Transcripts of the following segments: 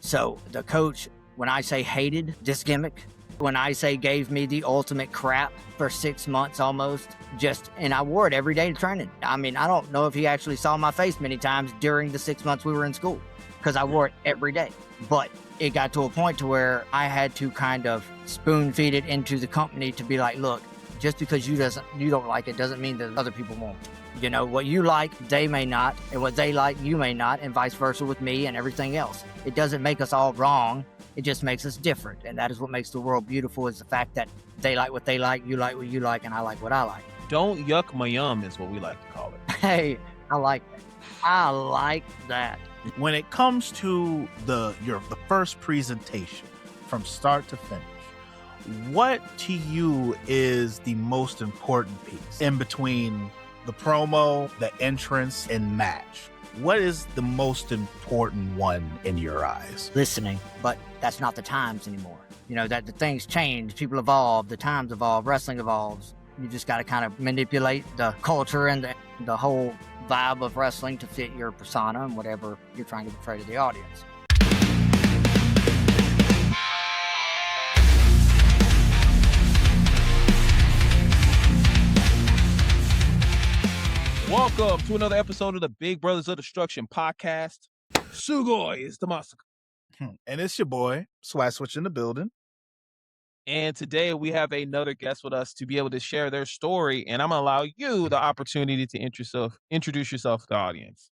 So the coach, when I say hated this gimmick, when I say gave me the ultimate crap for 6 months almost, and I wore it every day to training. I mean, I don't know if he actually saw my face many times during the 6 months we were in school because I wore it every day. But it got to a point to where I had to kind of spoon feed it into the company to be like, look, just because you don't like it doesn't mean that other people won't. You know, what you like, they may not, and what they like, you may not, and vice versa with me and everything else. It doesn't make us all wrong. It just makes us different. And that is what makes the world beautiful, is the fact that they like what they like, you like what you like, and I like what I like. Don't yuck my yum is what we like to call it. Hey, I like that. I like that. When it comes to the first presentation from start to finish, what to you is the most important piece in between the promo, the entrance, and match? What is the most important one in your eyes? Listening, but that's not the times anymore. You know, that the things change, people evolve, the times evolve, wrestling evolves. You just got to kind of manipulate the culture and the whole vibe of wrestling to fit your persona and whatever you're trying to portray to the audience. Welcome to another episode of the Big Brothers of Destruction podcast. Sugoi is the master. And it's your boy, Swag Switch, in the building. And today we have another guest with us to be able to share their story. And I'm going to allow you the opportunity to introduce yourself to the audience.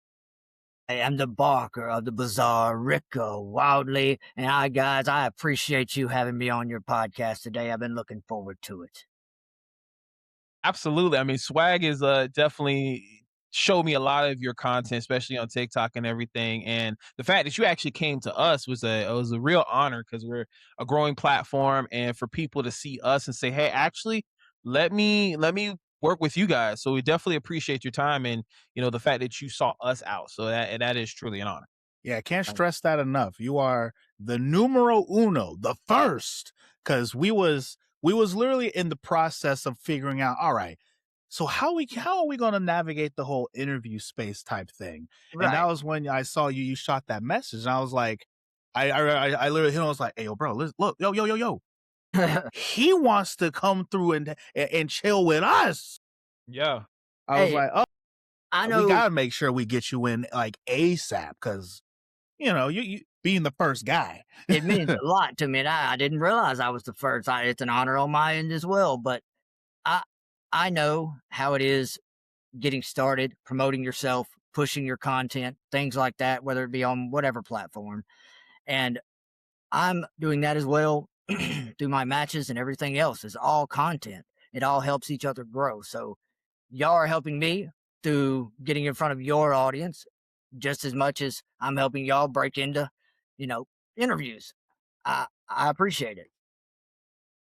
I am the barker of the bazaar, Rico Wildly. And I appreciate you having me on your podcast today. I've been looking forward to it. Absolutely. I mean, Swag is definitely showed me a lot of your content, especially on TikTok and everything. And the fact that you actually came to us was a real honor, because we're a growing platform, and for people to see us and say, hey, actually, let me work with you guys. So we definitely appreciate your time and, you know, the fact that you sought us out. So that is truly an honor. Yeah, I can't stress that enough. You are the numero uno, the first, because we was literally in the process of figuring out, all right, so how are we going to navigate the whole interview space type thing? Right. And that was when I saw you shot that message, and I was like, I literally hit him. I was like, hey, yo, bro, look, yo. He wants to come through and chill with us. Yeah. I was like, oh, I know. We got to make sure we get you in like ASAP, because, you know, you being the first guy. It means a lot to me, and I didn't realize I was the first. It's an honor on my end as well, but I know how it is getting started, promoting yourself, pushing your content, things like that, whether it be on whatever platform. And I'm doing that as well through my matches, and everything else is all content. It all helps each other grow. So y'all are helping me through getting in front of your audience just as much as I'm helping y'all break into, you know, interviews. I appreciate it.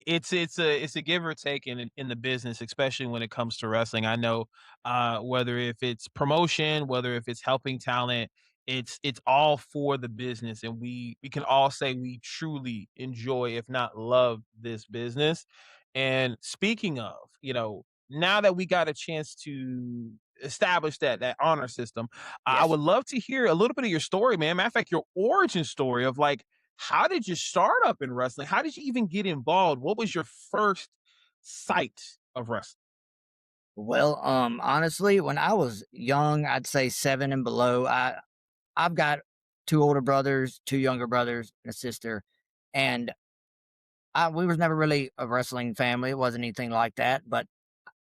It's a give or take in the business, especially when it comes to wrestling. I know whether if it's promotion, whether if it's helping talent, it's all for the business, and we can all say we truly enjoy, if not love, this business. And speaking of, you know, now that we got a chance to establish that honor system, Yes. I would love to hear a little bit of your story, man. Matter of fact, your origin story of like, how did you start up in wrestling? How did you even get involved? What was your first sight of wrestling? Well, honestly, when I was young, I'd say 7 and below, I've got 2 older brothers, 2 younger brothers, and a sister, and we was never really a wrestling family. It wasn't anything like that, but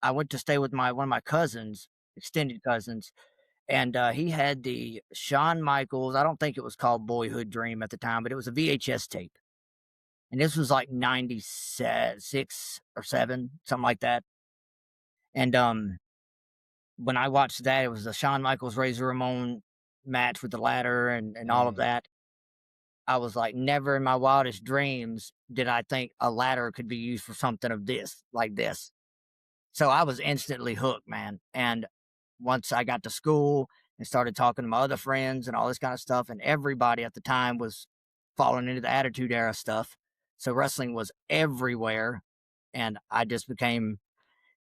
I went to stay with one of my cousins, extended cousins, and he had the Shawn Michaels. I don't think it was called Boyhood Dream at the time, but it was a VHS tape. And this was like 96 or 7, something like that. And when I watched that, it was the Shawn Michaels Razor Ramon match with the ladder and all of that. I was like, never in my wildest dreams did I think a ladder could be used for something of this, like this. So I was instantly hooked, man. And once I got to school and started talking to my other friends and all this kind of stuff, and everybody at the time was falling into the Attitude Era stuff. So wrestling was everywhere. And I just became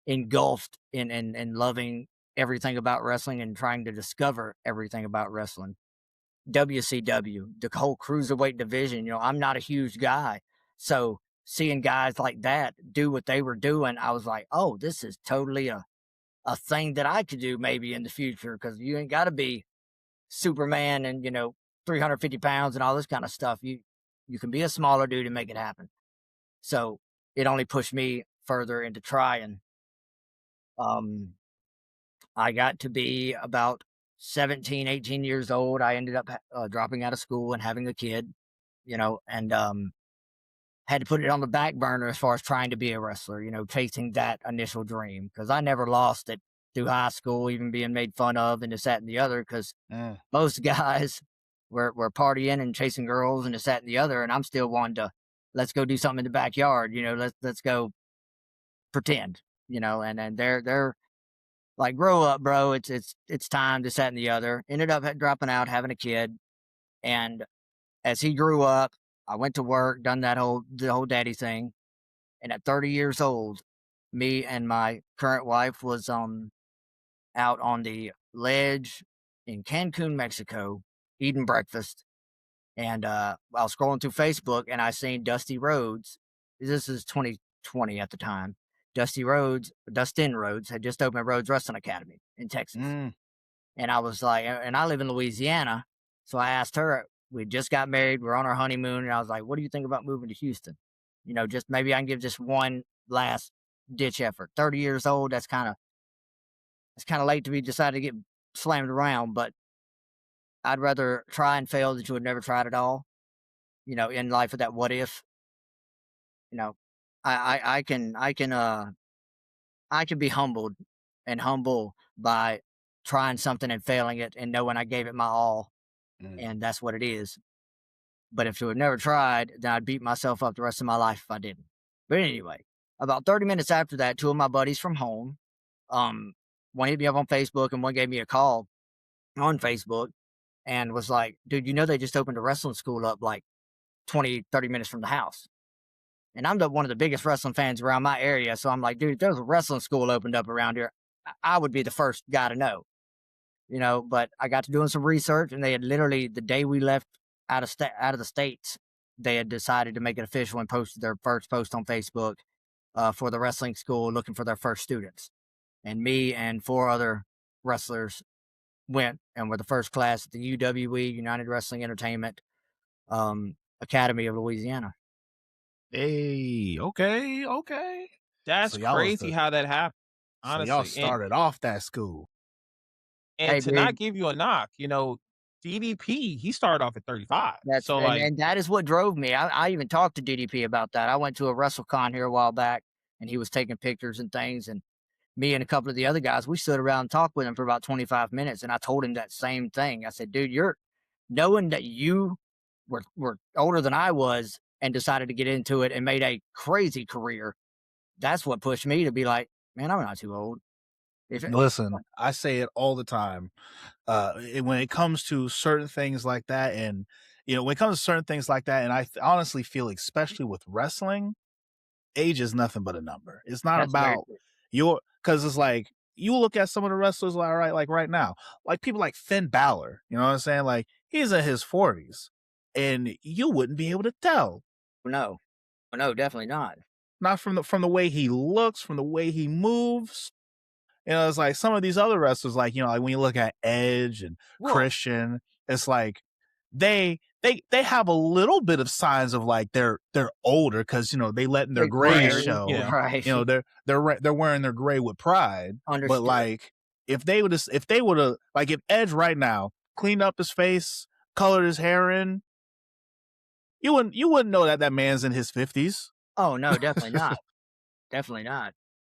engulfed in loving everything about wrestling and trying to discover everything about wrestling. WCW, the whole cruiserweight division. You know, I'm not a huge guy. So seeing guys like that do what they were doing, I was like, oh, this is totally a thing that I could do maybe in the future, because you ain't got to be Superman and, 350 pounds and all this kind of stuff. You can be a smaller dude and make it happen. So it only pushed me further into trying. I got to be about 17, 18 years old. I ended up dropping out of school and having a kid, and had to put it on the back burner as far as trying to be a wrestler, chasing that initial dream, because I never lost it through high school, even being made fun of and this, that, and the other, because most guys were partying and chasing girls and this, that, and the other, and I'm still wanting to, let's go do something in the backyard, let's go pretend, and then they're like, grow up, bro. It's time, this, that, and the other. Ended up dropping out, having a kid. And as he grew up, I went to work, done the whole daddy thing. And at 30 years old, me and my current wife was out on the ledge in Cancun, Mexico, eating breakfast. And I was scrolling through Facebook and I seen Dusty Rhodes. This is 2020 at the Time. Dustin Rhodes had just opened Rhodes Wrestling Academy in Texas. And I was like, and I live in Louisiana. So I asked her, we just got married, we're on our honeymoon. And I was like, what do you think about moving to Houston? Just maybe I can give just one last ditch effort. 30 years old, it's kind of late to be decided to get slammed around, but I'd rather try and fail than to have never tried at all. In life with that what if, I can be humbled and humble by trying something and failing it and knowing I gave it my all, and that's what it is. But if to have never tried, then I'd beat myself up the rest of my life if I didn't. But anyway, about 30 minutes after that, two of my buddies from home, one hit me up on Facebook and one gave me a call on Facebook and was like, dude, they just opened a wrestling school up like 20, 30 minutes from the house. And I'm one of the biggest wrestling fans around my area. So I'm like, dude, if there's a wrestling school opened up around here, I would be the first guy to know, but I got to doing some research and they had literally, the day we left out of the States, they had decided to make it official and posted their first post on Facebook for the wrestling school, looking for their first students. And me and 4 other wrestlers went and were the first class at the UWE, United Wrestling Entertainment Academy of Louisiana. Hey, okay. That's crazy how that happened. Honestly, so y'all started off that school. And Hey, to not give you a knock, DDP, he started off at 35. And that is what drove me. I even talked to DDP about that. I went to a WrestleCon here a while back, and he was taking pictures and things. And me and a couple of the other guys, we stood around and talked with him for about 25 minutes. And I told him that same thing. I said, dude, you're knowing that you were older than I was and decided to get into it and made a crazy career. That's what pushed me to be like, man, I'm not too old. Listen, I say it all the time. When it comes to certain things like that, and when it comes to certain things like that, and I honestly feel, especially with wrestling, age is nothing but a number. It's not about because it's like, you look at some of the wrestlers, like right now, like people like Finn Balor, you know what I'm saying? Like, he's in his 40s, and you wouldn't be able to tell. No, definitely not. Not from the way he looks, from the way he moves. It's like some of these other wrestlers, like, like when you look at Edge and Christian, it's like they have a little bit of signs of like they're older because they letting their gray show. Right. They're wearing their gray with pride. Understood. But like if Edge right now cleaned up his face, colored his hair in, you wouldn't know that man's in his 50s. Oh no, definitely not. Definitely not.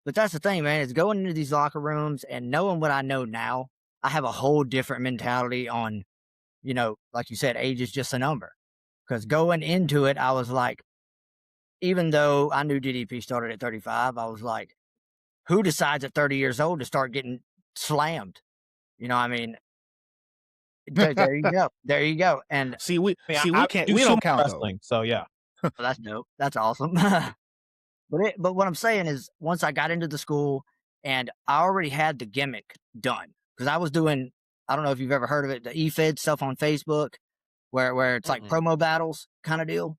But that's the thing, man, is going into these locker rooms and knowing what I know now, I have a whole different mentality on, like you said, age is just a number. Because going into it, I was like, even though I knew DDP started at 35, I was like, who decides at 30 years old to start getting slammed? I mean, there you go. There you go. And we don't count wrestling. So yeah. Well, that's dope. That's awesome. But what I'm saying is, once I got into the school and I already had the gimmick done, because I was doing, I don't know if you've ever heard of it, the eFed stuff on Facebook. where it's like Mm-mm. promo battles kind of deal.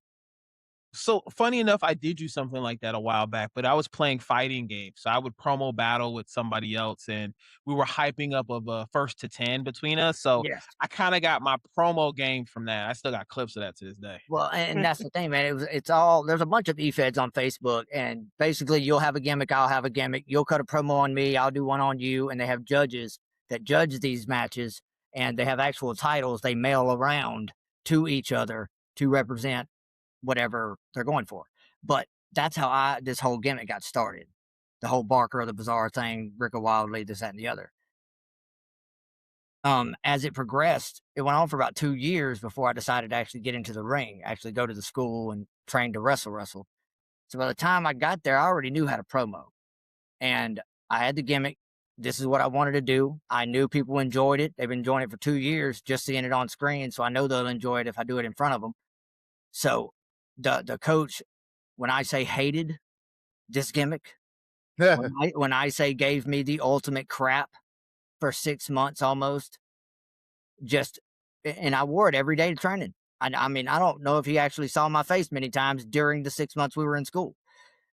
So funny enough, I did do something like that a while back, but I was playing fighting games. So I would promo battle with somebody else, and we were hyping up of a first to 10 between us. So Yes. I kind of got my promo game from that. I still got clips of that to this day. Well, and that's the thing, man. It's all there's a bunch of e-feds on Facebook, and basically you'll have a gimmick, I'll have a gimmick. You'll cut a promo on me, I'll do one on you, and they have judges that judge these matches, and they have actual titles they mail around to each other to represent whatever they're going for. But that's how this whole gimmick got started. The whole Barker of the Bizarre thing, Rick Wildly, this, that, and the other. As it progressed, it went on for about 2 years before I decided to actually get into the ring, actually go to the school and train to wrestle. So by the time I got there, I already knew how to promo, and I had the gimmick. This is what I wanted to do. I knew people enjoyed it. They've been enjoying it for 2 years, just seeing it on screen. So I know they'll enjoy it if I do it in front of them. So the coach, when I say hated this gimmick, when I say gave me the ultimate crap for 6 months almost, just and I wore it every day to training. I mean, I don't know if he actually saw my face many times during the 6 months we were in school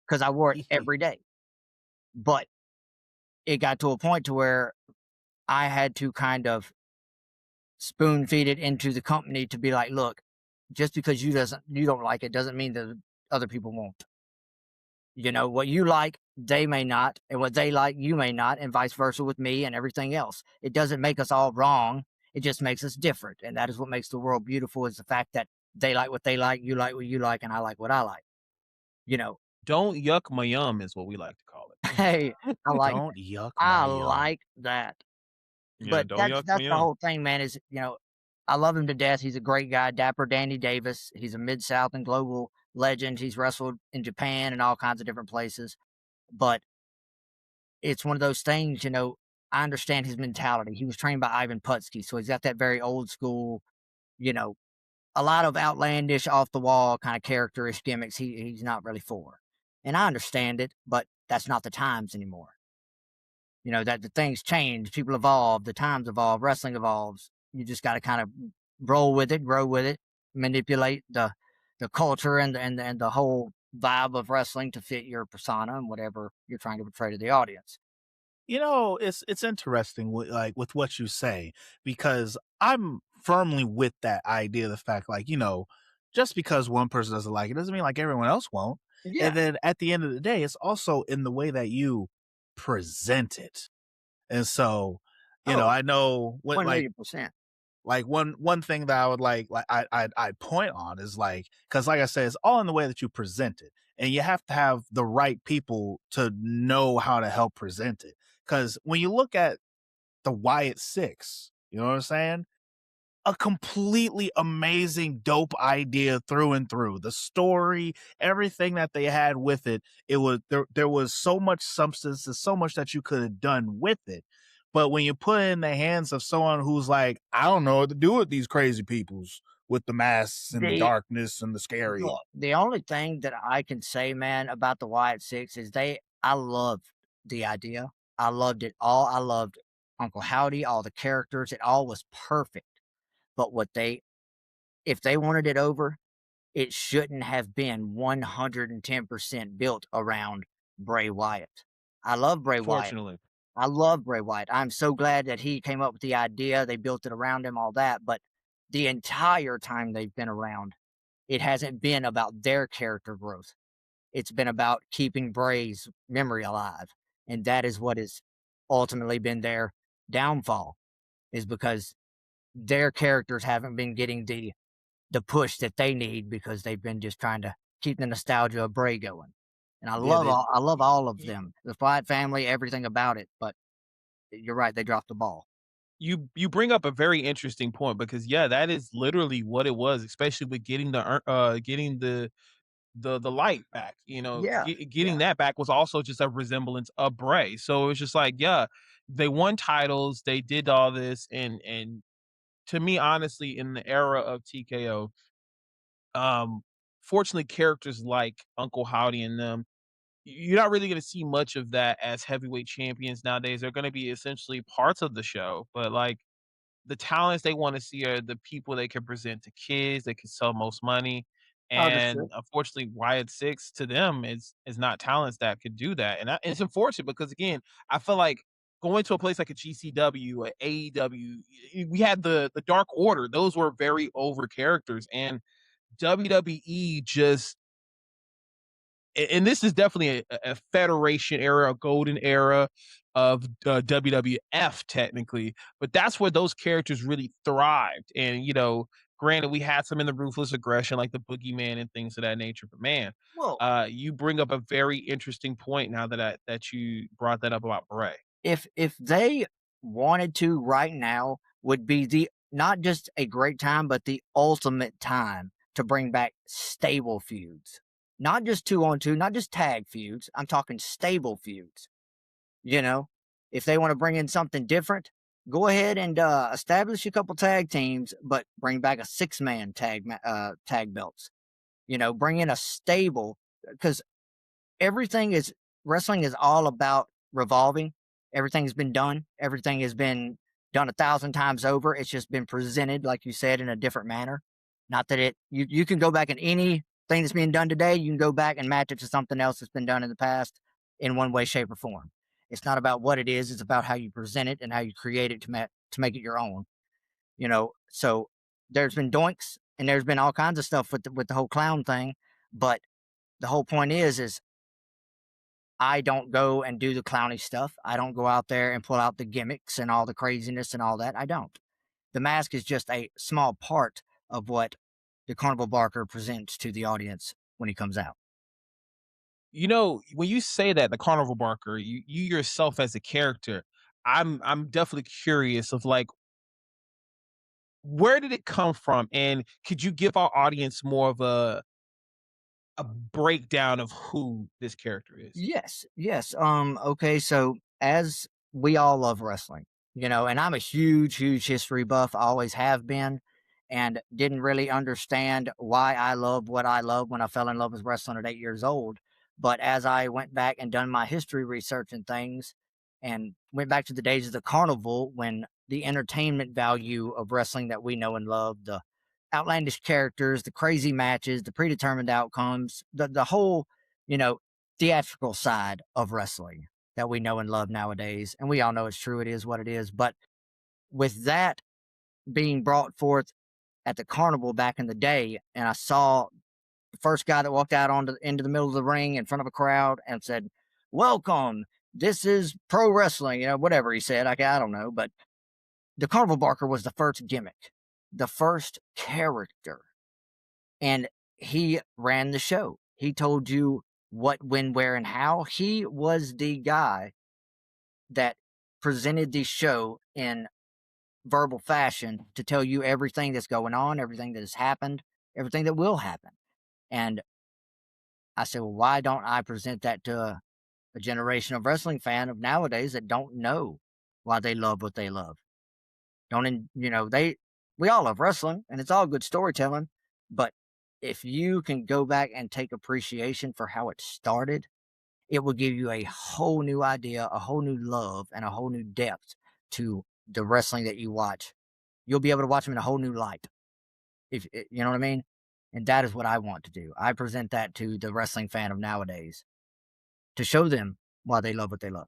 because I wore it every day. But it got to a point to where I had to kind of spoon feed it into the company to be like, look, just because you don't like it doesn't mean that other people won't. You know, what you like, they may not, and what they like, you may not, and vice versa with me and everything else. It doesn't make us all wrong. It just makes us different. And that is what makes the world beautiful, is the fact that they like what they like, you like what you like, and I like what I like. You know, Don't yuck my yum is what we like to call it. hey, Don't yuck I my yum. like that. Yeah, But don't yuck my that's the yum. whole thing, man, is, I love him to death. He's a great guy, Dapper Danny Davis. He's a Mid-South and global legend. He's wrestled in Japan and all kinds of different places. But it's one of those things, I understand his mentality. He was trained by Ivan Putski, so he's got that very old school, you know, a lot of outlandish, off the wall kind of characterish gimmicks he's not really for. And I understand it, but that's not the times anymore. That the things change, people evolve, the times evolve, wrestling evolves. You just got to kind of roll with it, grow with it, manipulate the culture and the whole vibe of wrestling to fit your persona and whatever you're trying to portray to the audience. It's interesting with what you say, because I'm firmly with that idea, the fact, like, just because one person doesn't like it doesn't mean like everyone else won't. Yeah. And then at the end of the day, it's also in the way that you present it. And so, Oh, I know what, 1,000,000%. like one thing that I would I'd point on is, like, because like I said, it's all in the way that you present it, and you have to have the right people to know how to help present it. Because when you look at the Wyatt Six, you know what I'm saying? A completely amazing, dope idea through and through. The story, everything that they had with it, it was there was so much substance and so much that you could have done with it. But when you put it in the hands of someone who's like, I don't know what to do with these crazy peoples with the masks and the The darkness and the scary. Look, the only thing that I can say, man, about the Wyatt Six is I loved the idea. I loved it all. I loved Uncle Howdy, all the characters. It all was perfect. But if they wanted it over, it shouldn't have been 110% built around Bray Wyatt. I love Bray Wyatt. Fortunately. I love Bray Wyatt. I'm so glad that he came up with the idea. They built it around him, all that. But the entire time they've been around, it hasn't been about their character growth. It's been about keeping Bray's memory alive. And that is what has ultimately been their downfall, is because their characters haven't been getting the push that they need, because they've been just trying to keep the nostalgia of Bray going. And Yeah, I love all of them. The Wyatt family, everything about it. But you're right, they dropped the ball. You bring up a very interesting point, because yeah, that is literally what it was, especially with getting getting the light back. Yeah. Getting Yeah. that back was also just a resemblance of Bray. So it's just like, yeah, they won titles, they did all this, and to me, honestly, in the era of TKO, um, fortunately, characters like Uncle Howdy and them, you're not really going to see much of that as heavyweight champions nowadays. They're going to be essentially parts of the show, but like the talents they want to see are the people they can present to kids, they can sell most money. And Understood. unfortunately, Wyatt Six to them is not talents that could do that. And it's unfortunate because again, I feel like going to a place like a GCW, a AEW, we had the Dark Order. Those were very over characters, and WWE just and this is definitely a federation era, a golden era of WWF technically, but that's where those characters really thrived. And granted, we had some in the ruthless aggression, like the Boogeyman and things of that nature. But man, Well, you bring up a very interesting point now that you brought that up about Bray. if they wanted to right now would be the not just a great time, but the ultimate time to bring back stable feuds. Not just 2-on-2, not just tag feuds. I'm talking stable feuds. You know, if they want to bring in something different, go ahead and establish a couple tag teams, but bring back a 6-man tag belts. Bring in a stable, because everything is wrestling is all about revolving. Everything's been done. Everything has been done 1,000 times over. It's just been presented, like you said, in a different manner. Not that you can go back in anything that's being done today. You can go back and match it to something else that's been done in the past in one way, shape, or form. It's not about what it is. It's about how you present it and how you create it to make it your own. So there's been doinks and there's been all kinds of stuff with the whole clown thing. But the whole point is I don't go and do the clowny stuff. I don't go out there and pull out the gimmicks and all the craziness and all that. I don't. The mask is just a small part of what the Carnival Barker presents to the audience when he comes out. When you say that, the Carnival Barker, you yourself as a character, I'm definitely curious of like where did it come from, and could you give our audience more of a breakdown of who this character is? Yes, yes. Okay, so as we all love wrestling, and I'm a huge, huge history buff, I always have been, and didn't really understand why I love what I love when I fell in love with wrestling at 8 years old. But as I went back and done my history research and things, and went back to the days of the carnival when the entertainment value of wrestling that we know and love, the outlandish characters, the crazy matches, the predetermined outcomes, the whole, you know, theatrical side of wrestling that we know and love nowadays. And we all know it's true. It is what it is. But with that being brought forth at the carnival back in the day, and I saw the first guy that walked out into the middle of the ring in front of a crowd and said, "Welcome. This is pro wrestling," whatever he said. I don't know. But the Carnival Barker was the first gimmick, the first character. And he ran the show. He told you what, when, where, and how. He was the guy that presented the show in verbal fashion to tell you everything that's going on, everything that has happened, everything that will happen. And I said, well, why don't I present that to a generation of wrestling fan of nowadays that don't know why they love what they love? We all love wrestling and it's all good storytelling, but if you can go back and take appreciation for how it started, it will give you a whole new idea, a whole new love, and a whole new depth to the wrestling that you watch. You'll be able to watch them in a whole new light. If you know what I mean? And that is what I want to do. I present that to the wrestling fan of nowadays to show them why they love what they love.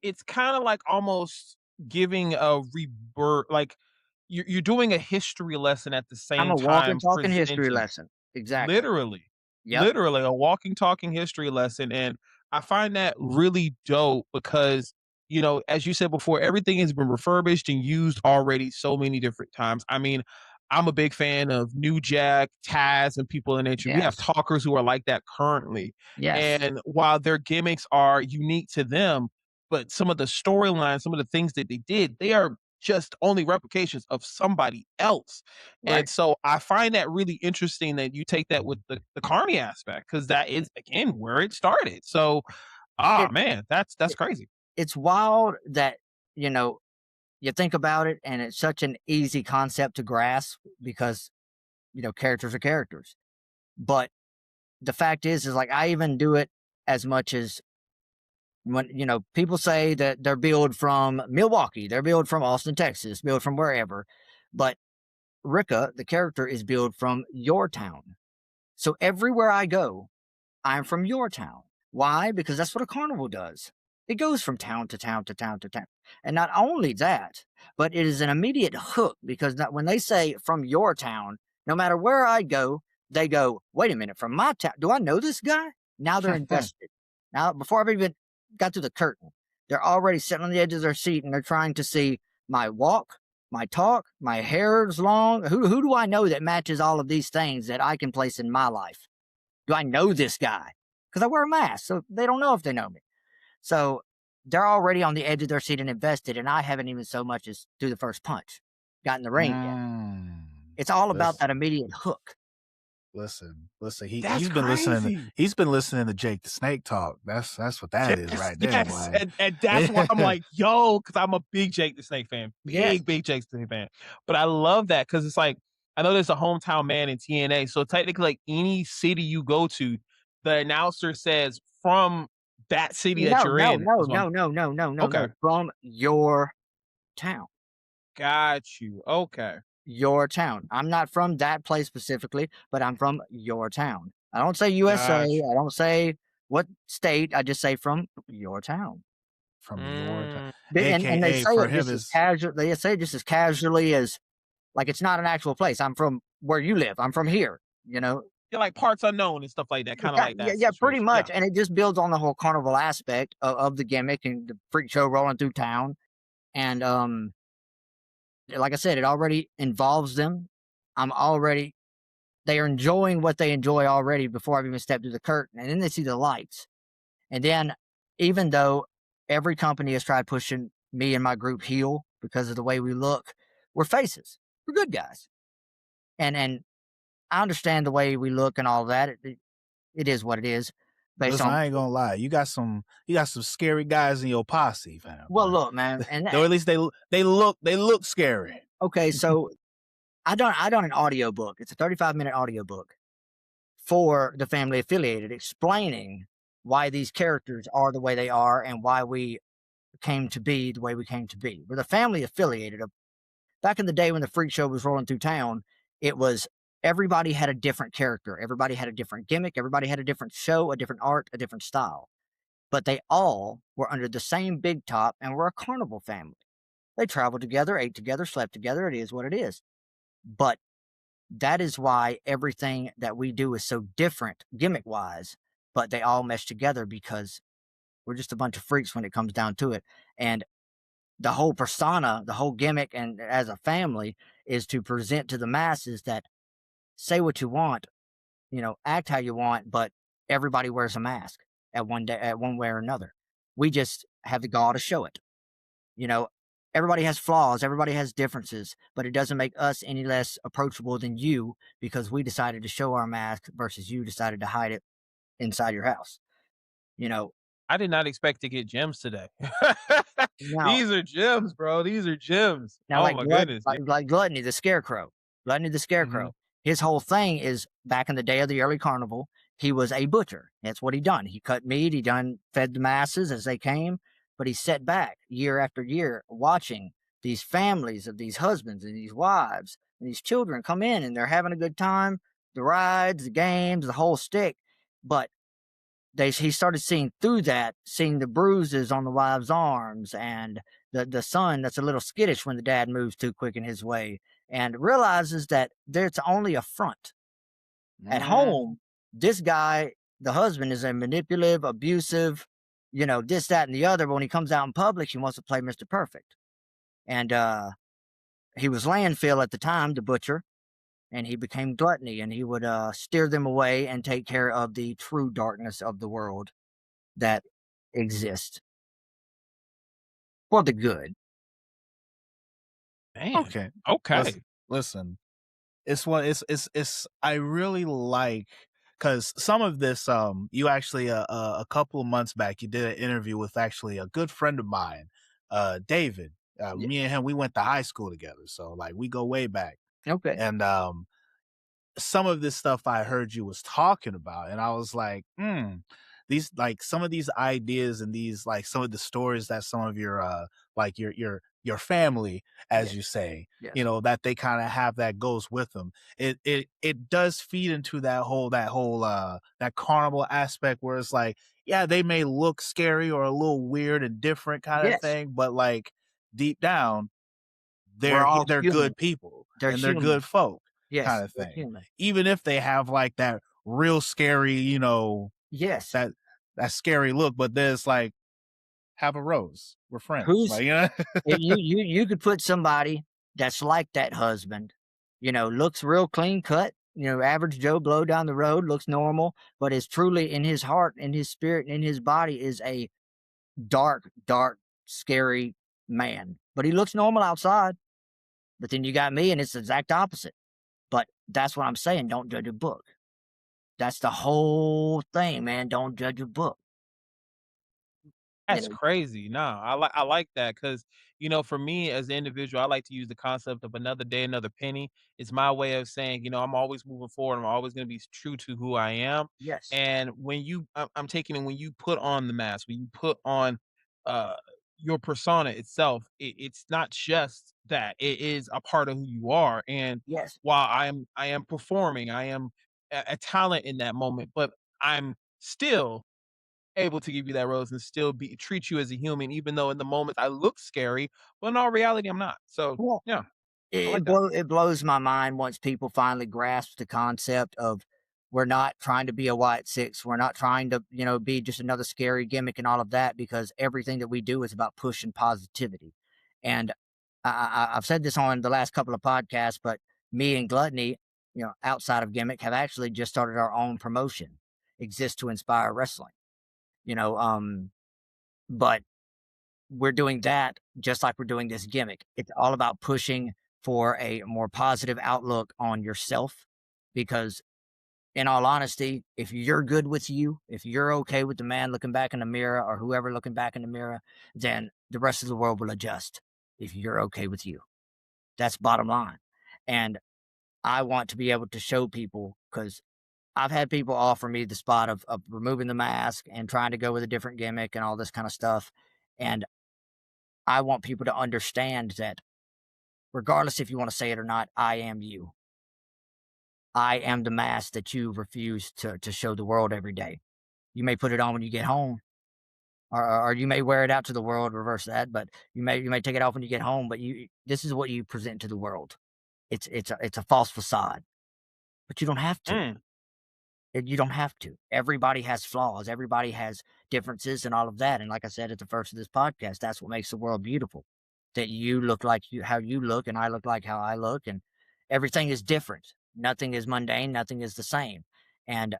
It's kind of like almost giving a rebirth, like you're doing a history lesson at the I'm same a walking, time talking history presenting. lesson. Exactly. Literally, Yep. literally a walking, talking history lesson, and I find that really dope because, as you said before, everything has been refurbished and used already so many different times. I mean, I'm a big fan of New Jack, Taz, and people in nature. We have Yes. talkers who are like that currently, Yes. and while their gimmicks are unique to them, but some of the storylines, some of the things that they did, they are just only replications of somebody else. And Right. so I find that really interesting that you take that with the Carney aspect because that is again where it started. So, It, man, that's it crazy. it's wild that, you know, you think about it and it's such an easy concept to grasp because, characters are characters. But the fact is like I even do it as much as When people say that they're billed from Milwaukee, they're billed from Austin, Texas, billed from wherever, but Rika, the character, is billed from your town. So everywhere I go, I'm from your town. Why? Because that's what a carnival does. It goes from town to town to town to town. And not only that, but it is an immediate hook because when they say from your town, no matter where I go, they go, wait a minute, from my town. Do I know this guy? Now they're invested. Now, before I've even got through the curtain, they're already sitting on the edge of their seat and they're trying to see my walk, my talk, my hair's long. Who do I know that matches all of these things that I can place in my life? Do I know this guy? Because I wear a mask, so they don't know if they know me. So they're already on the edge of their seat and invested, and I haven't even so much as do the first punch, got in the ring yet. It's all about that immediate hook. Listen. That's He's been crazy. listening to Jake the Snake talk. That's what that is right there. Yes, Boy. and that's why I'm like, yo, because I'm a big Jake the Snake fan, Yes. big Jake the Snake fan. But I love that because it's like I know there's a hometown man in TNA, so technically, like any city you go to, the announcer says from that city that you're in. No. Okay, From your town. got you. Okay, Your town. I'm not from that place specifically, but I'm from your town. I don't say USA. Gotcha. I don't say what state. I just say from your town. From your town. And they AKA say for it him just as is casual. They say it just as casually as like it's not an actual place. I'm from where you live. I'm from here. You're like parts unknown and stuff like that, kind of like that. Yeah, pretty Situation. much. And it just builds on the whole carnival aspect of the gimmick and the freak show rolling through town. And like I said, it already involves them. They are enjoying what they enjoy already before I've even stepped through the curtain. And then they see the lights. And then, even though every company has tried pushing me and my group heel because of the way we look, we're faces. We're good guys. And I understand the way we look and all that. It is what it is. Listen, I ain't gonna lie. You got some scary guys in your posse, fam. Well, look, man, and or at least they look scary. Okay, so I done an audiobook. It's a 35-minute audiobook for the family affiliated, explaining why these characters are the way they are and why we came to be the way we came to be. We're the family affiliated. Back in the day when the freak show was rolling through town, it was everybody had a different character. Everybody had a different gimmick. Everybody had a different show, a different art, a different style. But they all were under the same big top and were a carnival family. They traveled together, ate together, slept together. It is what it is. But that is why everything that we do is so different gimmick-wise, but they all mesh together because we're just a bunch of freaks when it comes down to it. And the whole persona, the whole gimmick, and as a family is to present to the masses that say what you want, act how you want, but everybody wears a mask at one way or another. We just have the gall to show it. Everybody has flaws, everybody has differences, but it doesn't make us any less approachable than you because we decided to show our mask versus you decided to hide it inside your house. I did not expect to get gems today. Now, These are gems, bro. These are gems. now Oh like my goodness. like Gluttony the Scarecrow. His whole thing is back in the day of the early carnival, he was a butcher. That's what he done. He cut meat, fed the masses as they came, but he sat back year after year watching these families of these husbands and these wives and these children come in and they're having a good time, the rides, the games, the whole stick. But he started seeing through that, seeing the bruises on the wives' arms and the son that's a little skittish when the dad moves too quick in his way and realizes that it's only a front. At home, this guy, the husband, is a manipulative, abusive, this, that, and the other. But when he comes out in public, he wants to play Mr. Perfect. And he was Landfill at the time, the butcher, and he became Gluttony, and he would steer them away and take care of the true darkness of the world that exists for the good. Man. Okay. Listen. It's I really like because some of this you actually a couple of months back you did an interview with actually a good friend of mine, David. Me and him, we went to high school together, so like we go way back. Okay. And some of this stuff I heard you was talking about, and I was like, these like some of these ideas and these like some of the stories that some of your like your family, as Yes. you say, Yes. that they kind of have that goes with them. It does feed into that whole that carnival aspect where it's like, yeah, they may look scary or a little weird and different kind of Yes. thing, but like deep down, We're all they're human. good people They're and they're human. good folk kind Yes, of they're thing. human. Even if they have like that real scary, Yes. that scary look, but there's like, have a rose. We're friends. Who's Like, you could put somebody that's like that husband, looks real clean cut, average Joe Blow down the road, looks normal, but is truly in his heart, in his spirit, and in his body is a dark, dark, scary man. But he looks normal outside. But then you got me, and it's the exact opposite. But that's what I'm saying. Don't judge a book. That's the whole thing, man. Don't judge a book. You That's know, crazy. No, I like that because for me as an individual, I like to use the concept of another day, another penny. It's my way of saying, I'm always moving forward. I'm always going to be true to who I am. yes, And I'm taking it when you put on the mask, when you put on uh your persona itself, it's not just that. It is a part of who you are. And yes. while I am performing, I am a talent in that moment, but I'm still able to give you that rose and still be treat you as a human, even though in the moment I look scary, but in all reality, I'm not. So, Well, yeah, I it like that. blows my mind once people finally grasp the concept of we're not trying to be a white six. We're not trying to, be just another scary gimmick and all of that because everything that we do is about pushing positivity. And I've said this on the last couple of podcasts, but me and Gluttony, outside of gimmick, have actually just started our own promotion, Exist to Inspire Wrestling. You know, um, but we're doing that just like we're doing this gimmick. It's all about pushing for a more positive outlook on yourself because in all honesty, if you're good with you, if you're okay with the man looking back in the mirror or whoever looking back in the mirror, then the rest of the world will adjust if you're okay with you. That's bottom line. And I want to be able to show people because I've had people offer me the spot of removing the mask and trying to go with a different gimmick and all this kind of stuff. And I want people to understand that regardless if you want to say it or not, I am you. I am the mask that you refuse to show the world every day. You may put it on when you get home, or you may wear it out to the world, reverse that, but you may take it off when you get home, but this is what you present to the world. It's a false facade, but you don't have to. Mm, You don't have to. Everybody has flaws. Everybody has differences and all of that. And like I said at the first of this podcast, that's what makes the world beautiful. That you look like how you look, and I look like how I look, and everything is different. Nothing is mundane. Nothing is the same. And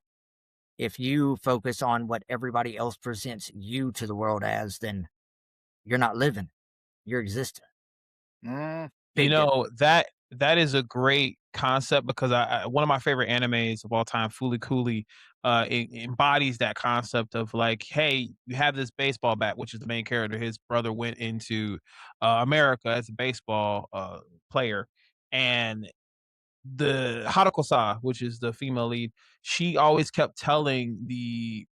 if you focus on what everybody else presents you to the world as, then you're not living. You're existing. mm, Big difference. that is a great concept because I one of my favorite animes of all time, Fooly Cooly, it embodies that concept of like, hey, you have this baseball bat, which is the main character. His brother went into America as a baseball player, and the Haruko-sa, which is the female lead, she always kept telling the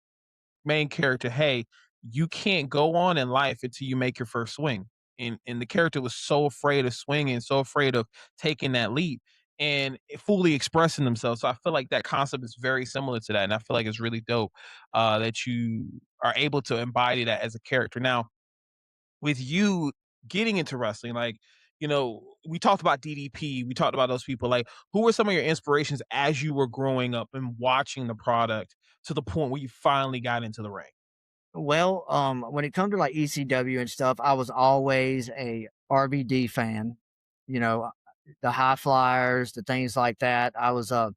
main character, "Hey, you can't go on in life until you make your first swing." And the character was so afraid of swinging, so afraid of taking that leap and fully expressing themselves. So I feel like that concept is very similar to that, and I feel like it's really dope that you are able to embody that as a character. Now, with you getting into wrestling, like, we talked about DDP, we talked about those people. Like, who were some of your inspirations as you were growing up and watching the product to the point where you finally got into the ring? Well, when it comes to like ECW and stuff, I was always a RVD fan. You know, the high flyers, the things like that. I was a,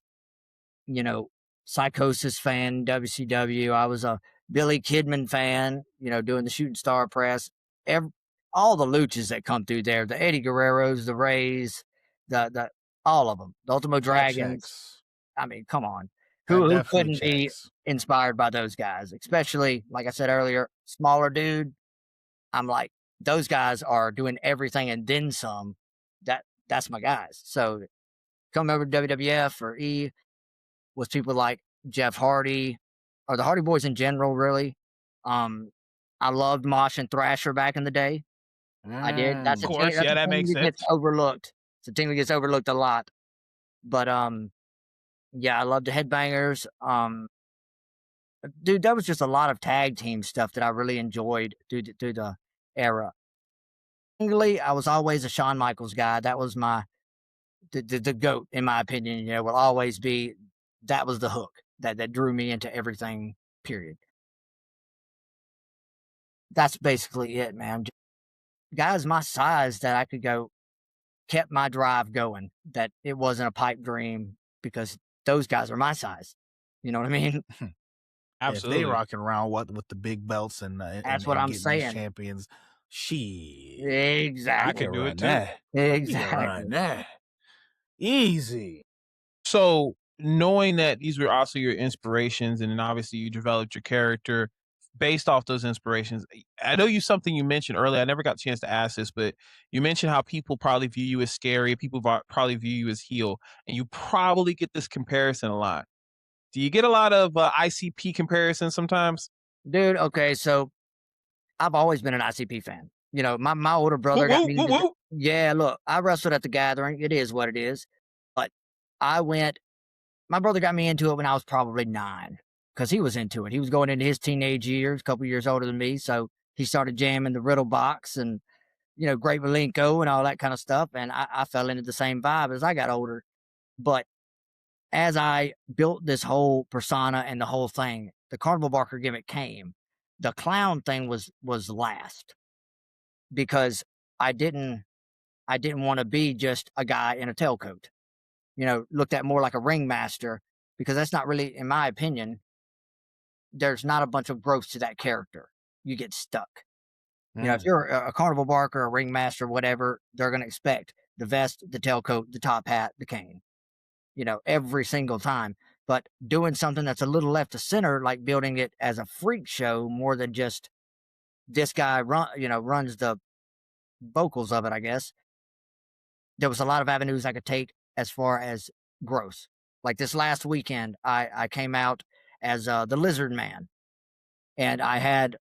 you know, Psychosis fan, WCW. I was a Billy Kidman fan, doing the shooting star press. Every, all the luchas that come through there, the Eddie Guerreros, the Rays, the all of them, the Ultimo that Dragons. checks. I mean, come on. That Who definitely couldn't be checks. inspired by those guys? Especially, like I said earlier, smaller dude. I'm like, those guys are doing everything and then some. That's my guys. So come over to WWF or E with people like Jeff Hardy, or the Hardy Boys in general, really. I loved Mosh and Thrasher back in the day. I did. Of course, That's yeah, a that team makes that gets sense. overlooked. It's a team that gets overlooked a lot. But yeah, I love the Headbangers. Dude, that was just a lot of tag team stuff that I really enjoyed through the era. Singly, I was always a Shawn Michaels guy. That was the goat, in my opinion. Will always be. That was the hook that drew me into everything. Period. That's basically it, man. Guys my size that I could go kept my drive going. That it wasn't a pipe dream because those guys are my size. You know what I mean? If they Absolutely. rocking around with the big belts and That's what I'm getting these saying. champions, she I Exactly. could do it too. that. You can run Exactly. that easy. So knowing that these were also your inspirations, and then obviously you developed your character based off those inspirations. I know something you mentioned earlier. I never got a chance to ask this, but you mentioned how people probably view you as scary. People probably view you as heel, and you probably get this comparison a lot. Do you get a lot of ICP comparisons sometimes? Dude, okay, so I've always been an ICP fan. My older Woo brother got woo me woo into woo. yeah, look, I wrestled at the Gathering. It is what it is. But I went my brother got me into it when I was probably 9 because he was into it. He was going into his teenage years, a couple years older than me, so he started jamming the Riddle Box and, Great Malenko and all that kind of stuff, and I fell into the same vibe as I got older. But as I built this whole persona and the whole thing, the Carnival Barker gimmick came. The clown thing was last because I didn't I didn't want to be just a guy in a tailcoat. Looked at more like a ringmaster because that's not really, in my opinion, there's not a bunch of growth to that character. You get stuck. If you're a carnival barker, a ringmaster, whatever, they're going to expect the vest, the tailcoat, the top hat, the cane, every single time. But doing something that's a little left to center, like building it as a freak show more than just this guy runs the vocals of it, I guess. There was a lot of avenues I could take as far as growth. Like this last weekend, I came out as the Lizard Man, and I had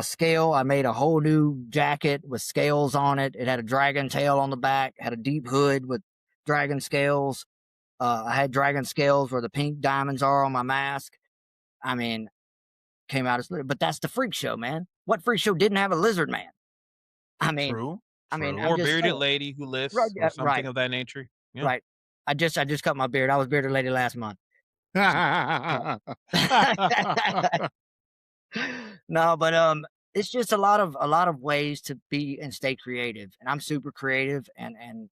scale. I made a whole new jacket with scales on it. It had a dragon tail on the back, had a deep hood with dragon scales. I had dragon scales where the pink diamonds are on my mask. I mean, came out as, but that's the freak show, man. What freak show didn't have a lizard man? I mean, True. I'm Or just bearded saying. lady who Right, lifts or yeah, something right, of that nature. Yeah. right. I just cut my beard. I was bearded lady last month. No, but it's just a lot of ways to be and stay creative, and I'm super creative, and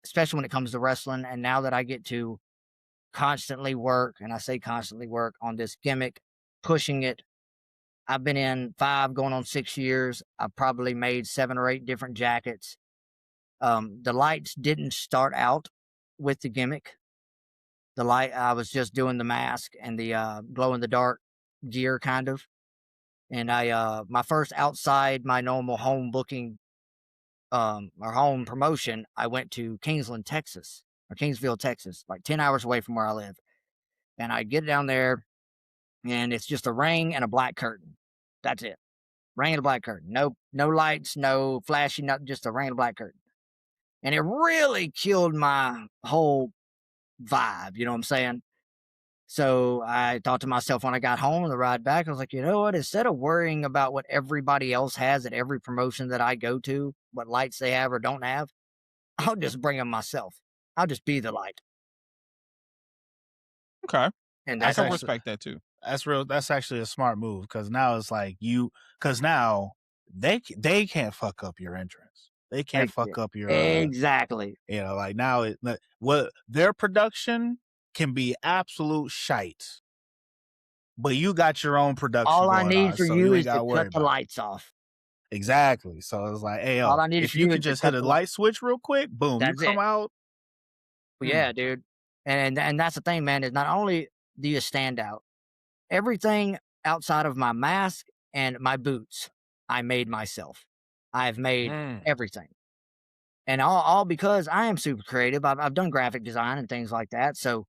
especially when it comes to wrestling. And now that I get to constantly work, and I say constantly work on this gimmick, pushing it. I've been in 5 going on 6 years. I've probably made 7 or 8 different jackets. The lights didn't start out with the gimmick. I was just doing the mask and the glow in the dark gear kind of. And my first outside my normal home booking or home promotion, I went to Kingsland, Texas, or Kingsville, Texas, like 10 hours away from where I live. And I get down there and it's just a ring and a black curtain. That's it. Ring and a black curtain. No lights, no flashy, nothing, just a ring and a black curtain. And it really killed my whole vibe, you know what I'm saying? So I thought to myself when I got home on the ride back, I was like, you know what? Instead of worrying about what everybody else has at every promotion that I go to, what lights they have or don't have, I'll just bring them myself. I'll just be the light. Okay. And I That's that's can what actually respect that too. that's real. That's actually a smart move because now it's like because now they can't fuck up your entrance. They can't ex- fuck up your exactly. like now what their production can be absolute shite, but you got your own production All I going need on, for so you you ain't is got to to worry cut the about it. lights off. Exactly. So it's like, hey, All yo, I needed if for you you is could to just hit cut a the lights. light switch real quick, boom, you That's come it. out. Well, yeah, dude. And that's the thing, man, is not only do you stand out, everything outside of my mask and my boots, I made myself. I've made Mm. everything. And all because I am super creative. I've done graphic design and things like that. So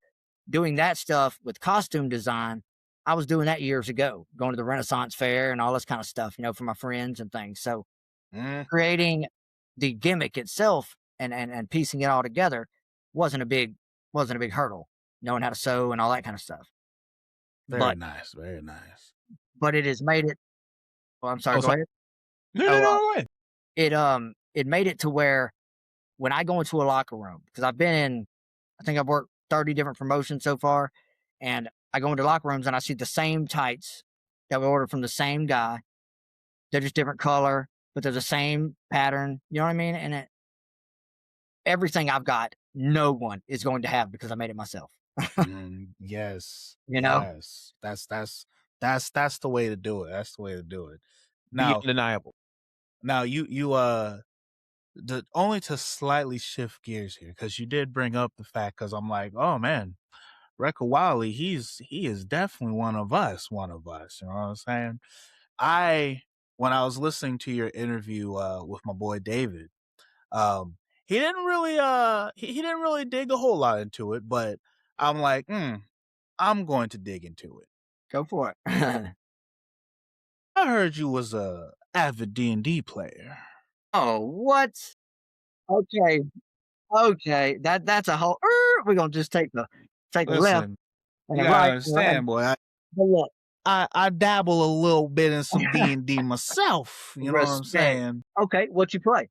doing that stuff with costume design, I was doing that years ago, going to the Renaissance Fair and all this kind of stuff, for my friends and things. So Mm, creating the gimmick itself and piecing it all together wasn't a big hurdle, knowing how to sew and all that kind of stuff. very But nice, very nice. it has made it. Oh, I'm sorry. Oh, Go so ahead. No, no, Oh, no, go ahead. it made it to where when I go into a locker room, because I think I've worked 30 different promotions so far, and I go into locker rooms and I see the same tights that we ordered from the same guy. They're just different color, but they're the same pattern. You know what I mean? And everything I've got, no one is going to have because I made it myself. Yes, You know? yes. That's the way to do it. That's the way to do it. The Now, undeniable. only to slightly shift gears here, because you did bring up the fact, because I'm like, oh man, Rekka Wiley, he is definitely one of us. You know what I'm saying? When I was listening to your interview with my boy David, he didn't really he didn't really dig a whole lot into it, but I'm like, I'm going to dig into it. Go for it. I heard you was a avid D&D player. Oh, what? Okay. Okay. That's a whole we're gonna just take the left Listen, and you the gotta right. understand, boy. But look, I dabble a little bit in some D&D myself. You know what I'm respect. saying? Okay, what you play?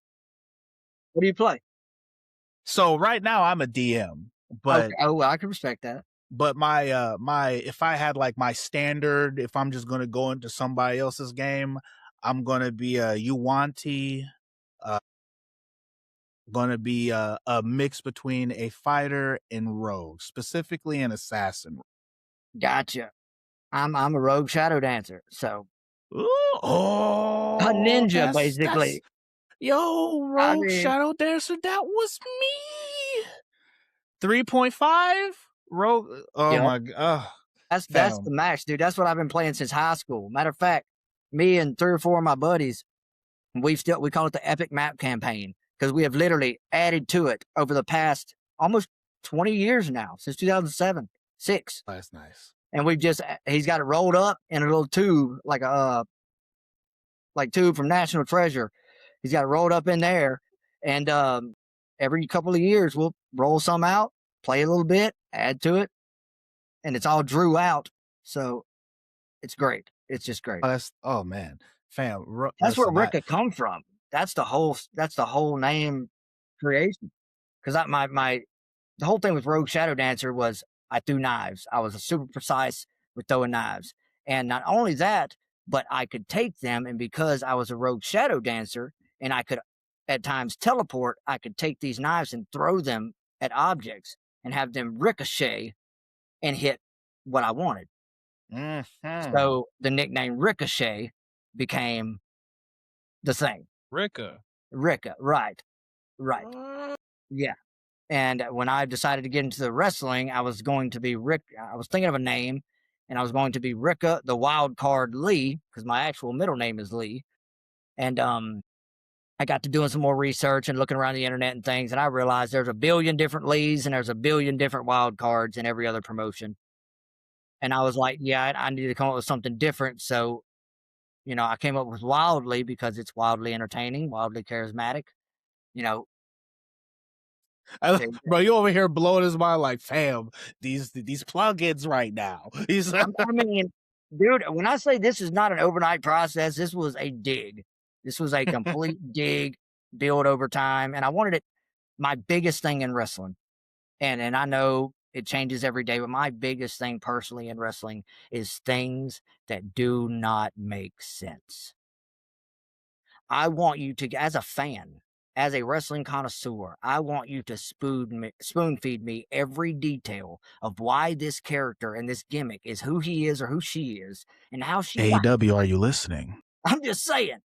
What do you play? So right now I'm a DM, but Okay. Oh, well, I can respect that. but my if I had like my standard, if I'm just gonna go into somebody else's game, I'm gonna be a Yuanti, gonna be a mix between a fighter and rogue, specifically an assassin. Gotcha. I'm a rogue shadow dancer, so Oh, a ninja that's basically. yo, I rogue mean, shadow dancer. That was me. 3.5 rogue. Oh yep. my god, That's the fam. max, dude. That's what I've been playing since high school. Matter of fact, me and 3 or 4 of my buddies, we call it the Epic Map Campaign because we have literally added to it over the past almost 20 years now, since 2007, 6. That's nice. And he's got it rolled up in a little tube, like a tube from National Treasure. He's got it rolled up in there, and every couple of years we'll roll some out, play a little bit, add to it, and it's all drew out. So it's great. It's just great. Oh man, fam. That's where Listen, Ricka come from. That's the whole name creation. Because the whole thing with Rogue Shadow Dancer was I threw knives. I was super precise with throwing knives. And not only that, but I could take them, and because I was a Rogue Shadow Dancer and I could at times teleport, I could take these knives and throw them at objects and have them ricochet and hit what I wanted. So the nickname Ricochet became the thing. Ricka. Ricka, right. Yeah. And when I decided to get into the wrestling, I was going to be I was thinking of a name, and I was going to be Ricka the Wild Card Lee, because my actual middle name is Lee. And I got to doing some more research and looking around the internet and things, and I realized there's a billion different Lees and there's a billion different wild cards in every other promotion. And I was like, yeah, I need to come up with something different. So, I came up with Wildly because it's wildly entertaining, wildly charismatic. You know, Bro, you over here blowing his mind like, fam, these plugins right now. I mean, dude, when I say this is not an overnight process, this was a dig. This was a complete dig, build over time. And I wanted it my biggest thing in wrestling. And I know it changes every day, but my biggest thing personally in wrestling is things that do not make sense. I want you to, as a fan, as a wrestling connoisseur, I want you to spoon feed me every detail of why this character and this gimmick is who he is or who she is and how she got. AEW, are you listening? I'm just saying,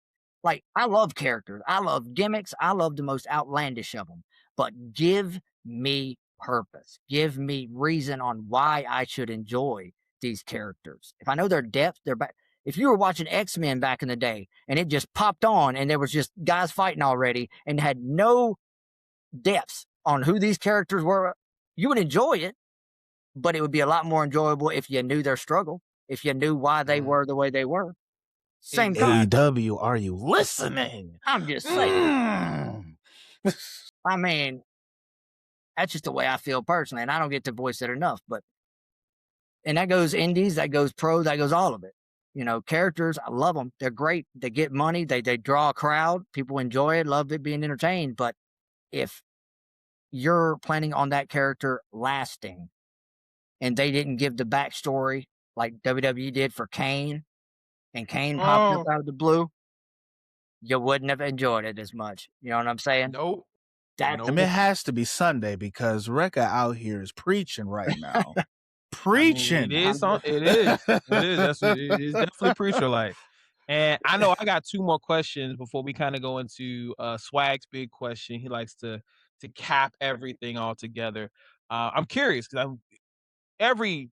like, I love characters. I love gimmicks. I love the most outlandish of them. But give me purpose. Give me reason on why I should enjoy these characters. If I know their depth, they're back. If you were watching X-Men back in the day and it just popped on and there was just guys fighting already and had no depths on who these characters were, you would enjoy it, but it would be a lot more enjoyable if you knew their struggle, if you knew why they were the way they were. Same time. AEW, are you listening? I'm just saying. I mean, that's just the way I feel personally, and I don't get to voice it enough. And that goes indies, that goes pro, that goes all of it. You know, characters, I love them. They're great. They get money. They draw a crowd. People enjoy it, love it, being entertained. But if you're planning on that character lasting, and they didn't give the backstory like WWE did for Kane, and Kane popped up out of the blue, you wouldn't have enjoyed it as much. You know what I'm saying? Nope. I mean, it has to be Sunday because Rekka out here is preaching right now. Preaching. I mean, it is. That's it is definitely preacher like. And I know I got two more questions before we kind of go into Swag's big question. He likes to cap everything all together. I'm curious because every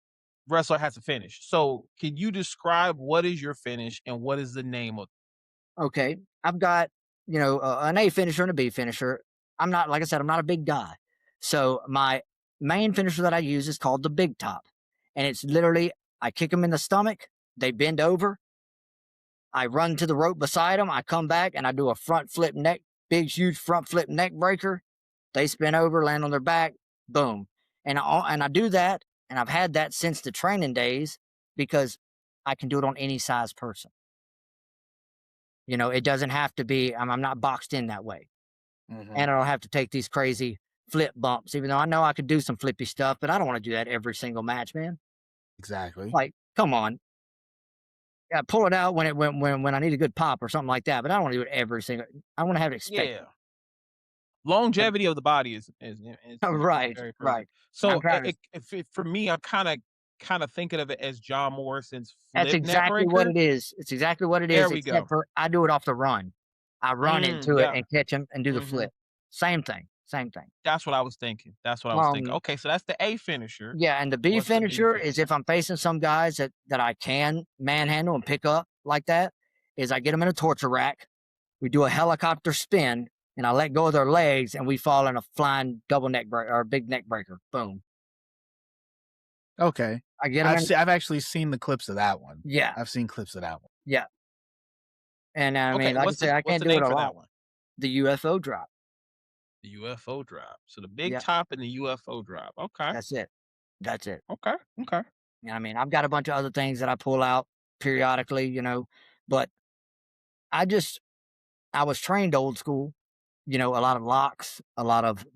wrestler has a finish. So can you describe what is your finish and what is the name of it? Okay, I've got, an A finisher and a B finisher. I'm not, like I said, I'm not a big guy. So my main finisher that I use is called the big top. And it's literally, I kick them in the stomach, they bend over, I run to the rope beside them, I come back and I do a front flip neck, big, huge front flip neck breaker. They spin over, land on their back, boom. And I do that, and I've had that since the training days because I can do it on any size person. You know, it doesn't have to be, I'm not boxed in that way. And I don't have to take these crazy flip bumps, even though I know I could do some flippy stuff, but I don't want to do that every single match, man. Exactly. Like, come on. Yeah, pull it out when I need a good pop or something like that, but I don't want to do it every single. I want to have it expected. Yeah. Longevity of the body is right, very perfect. right. So for me, I'm kind of thinking of it as John Morrison's flip. That's exactly what it is. It's exactly what it is. There we go. I do it off the run. I run into it and catch him and do the flip. Same thing. That's what I was thinking. Okay, so that's the A finisher. Yeah, and the B finisher is if I'm facing some guys that I can manhandle and pick up like that, is I get them in a torture rack, we do a helicopter spin, and I let go of their legs, and we fall in a flying double neck breaker or big neck breaker. Boom. Okay. I get I've actually seen the clips of that one. Yeah. I've seen clips of that one. Yeah. And I mean, like I said, I can't do it a lot. The UFO drop. The UFO drop. So the big top and the UFO drop. Okay. That's it. Okay. I mean, I've got a bunch of other things that I pull out periodically, but I was trained old school, a lot of locks, a lot of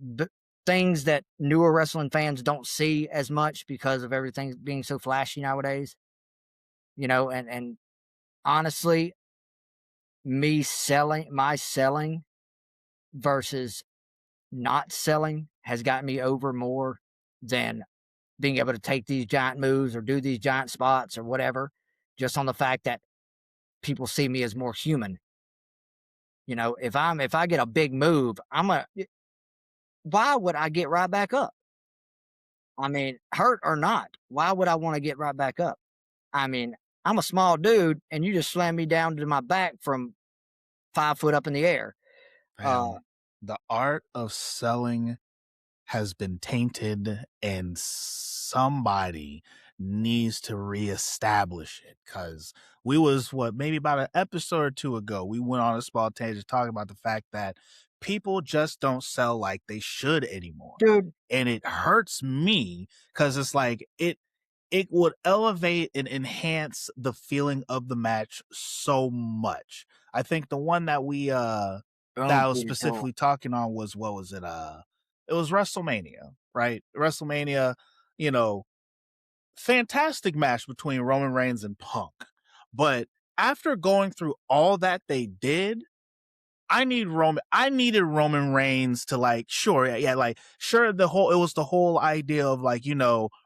things that newer wrestling fans don't see as much because of everything being so flashy nowadays, and honestly, my selling versus not selling has gotten me over more than being able to take these giant moves or do these giant spots or whatever, just on the fact that people see me as more human. If I get a big move, why would I get right back up? I mean, hurt or not, why would I want to get right back up? I mean, I'm a small dude and you just slam me down to my back from 5 foot up in the air. The art of selling has been tainted and somebody needs to reestablish it, because we was maybe about an episode or two ago, we went on a small tangent talking about the fact that people just don't sell like they should anymore. Dude. And it hurts me because it's like it would elevate and enhance the feeling of the match so much. I think the one that that I was specifically talking on was, what was it? It was WrestleMania, right? WrestleMania, fantastic match between Roman Reigns and Punk. But after going through all that they did, I needed Roman Reigns to it was the whole idea of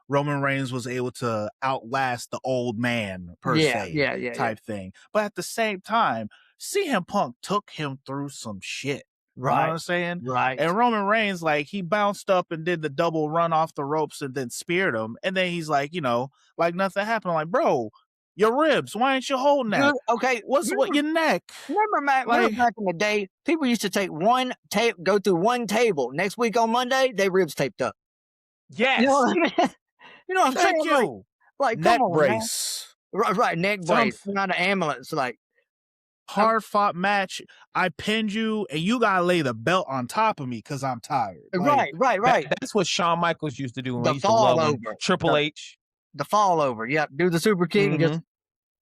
Roman Reigns was able to outlast the old man per se type thing. But at the same time, CM Punk took him through some shit. Right. You know what I'm saying? Right. And Roman Reigns, he bounced up and did the double run off the ropes and then speared him. And then he's like nothing happened. I'm like, bro, your ribs, why ain't you holding that? Dude, okay. What's your neck? Remember back in the day, people used to take go through one table. Next week on Monday, they ribs taped up. Yes. You know what I mean? You know what I'm saying? Thank you. Like neck come on, brace. Right, neck brace, Something. not an ambulance. Like, Hard fought match. I pinned you, and you gotta lay the belt on top of me because I'm tired. Like, right. That's what Shawn Michaels used to do. I The used to fall love when over. Triple H. The fall over. Yep. Do the super kick and just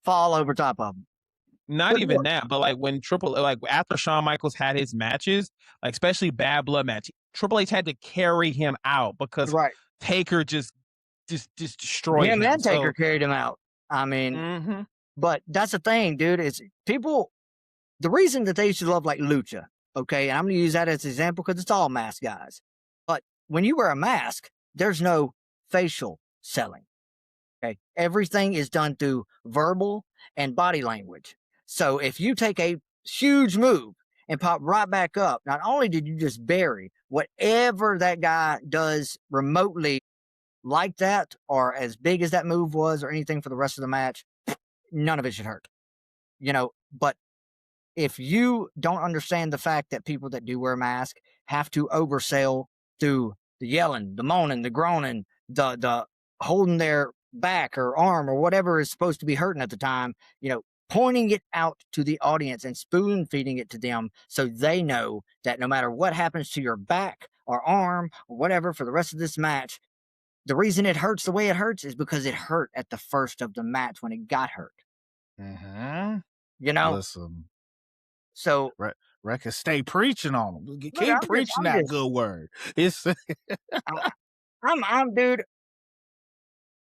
fall over top of him. Not Good even work. that, but like when after Shawn Michaels had his matches, like especially Bad Blood match, Triple H had to carry him out because Right. Taker just destroyed Him him. and Taker So carried him out. I mean, mhm. but that's the thing, dude, is people, the reason that they used to love like Lucha, okay, and I'm going to use that as an example because it's all mask guys. But when you wear a mask, there's no facial selling. Okay. Everything is done through verbal and body language. So if you take a huge move and pop right back up, not only did you just bury whatever that guy does remotely like that or as big as that move was or anything for the rest of the match, none of it should hurt. But if you don't understand the fact that people that do wear a mask have to oversell through the yelling, the moaning, the groaning, the holding their back or arm or whatever is supposed to be hurting at the time, pointing it out to the audience and spoon feeding it to them so they know that no matter what happens to your back or arm or whatever for the rest of this match, the reason it hurts the way it hurts is because it hurt at the first of the match when it got hurt. Listen. So Record stay preaching on them. Keep I'm preaching that good word. It's dude.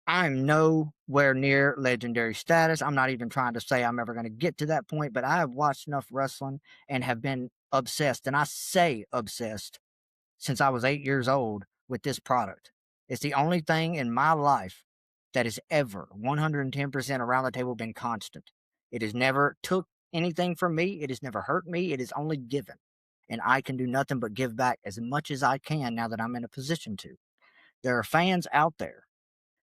I'm nowhere near legendary status. I'm not even trying to say I'm ever going to get to that point, but I have watched enough wrestling and have been obsessed, and I say obsessed, since I was 8 years old with this product. It's the only thing in my life that has ever 110% around the table been constant. It has never took anything from me. It has never hurt me. It is only given. And I can do nothing but give back as much as I can now that I'm in a position to. There are fans out there.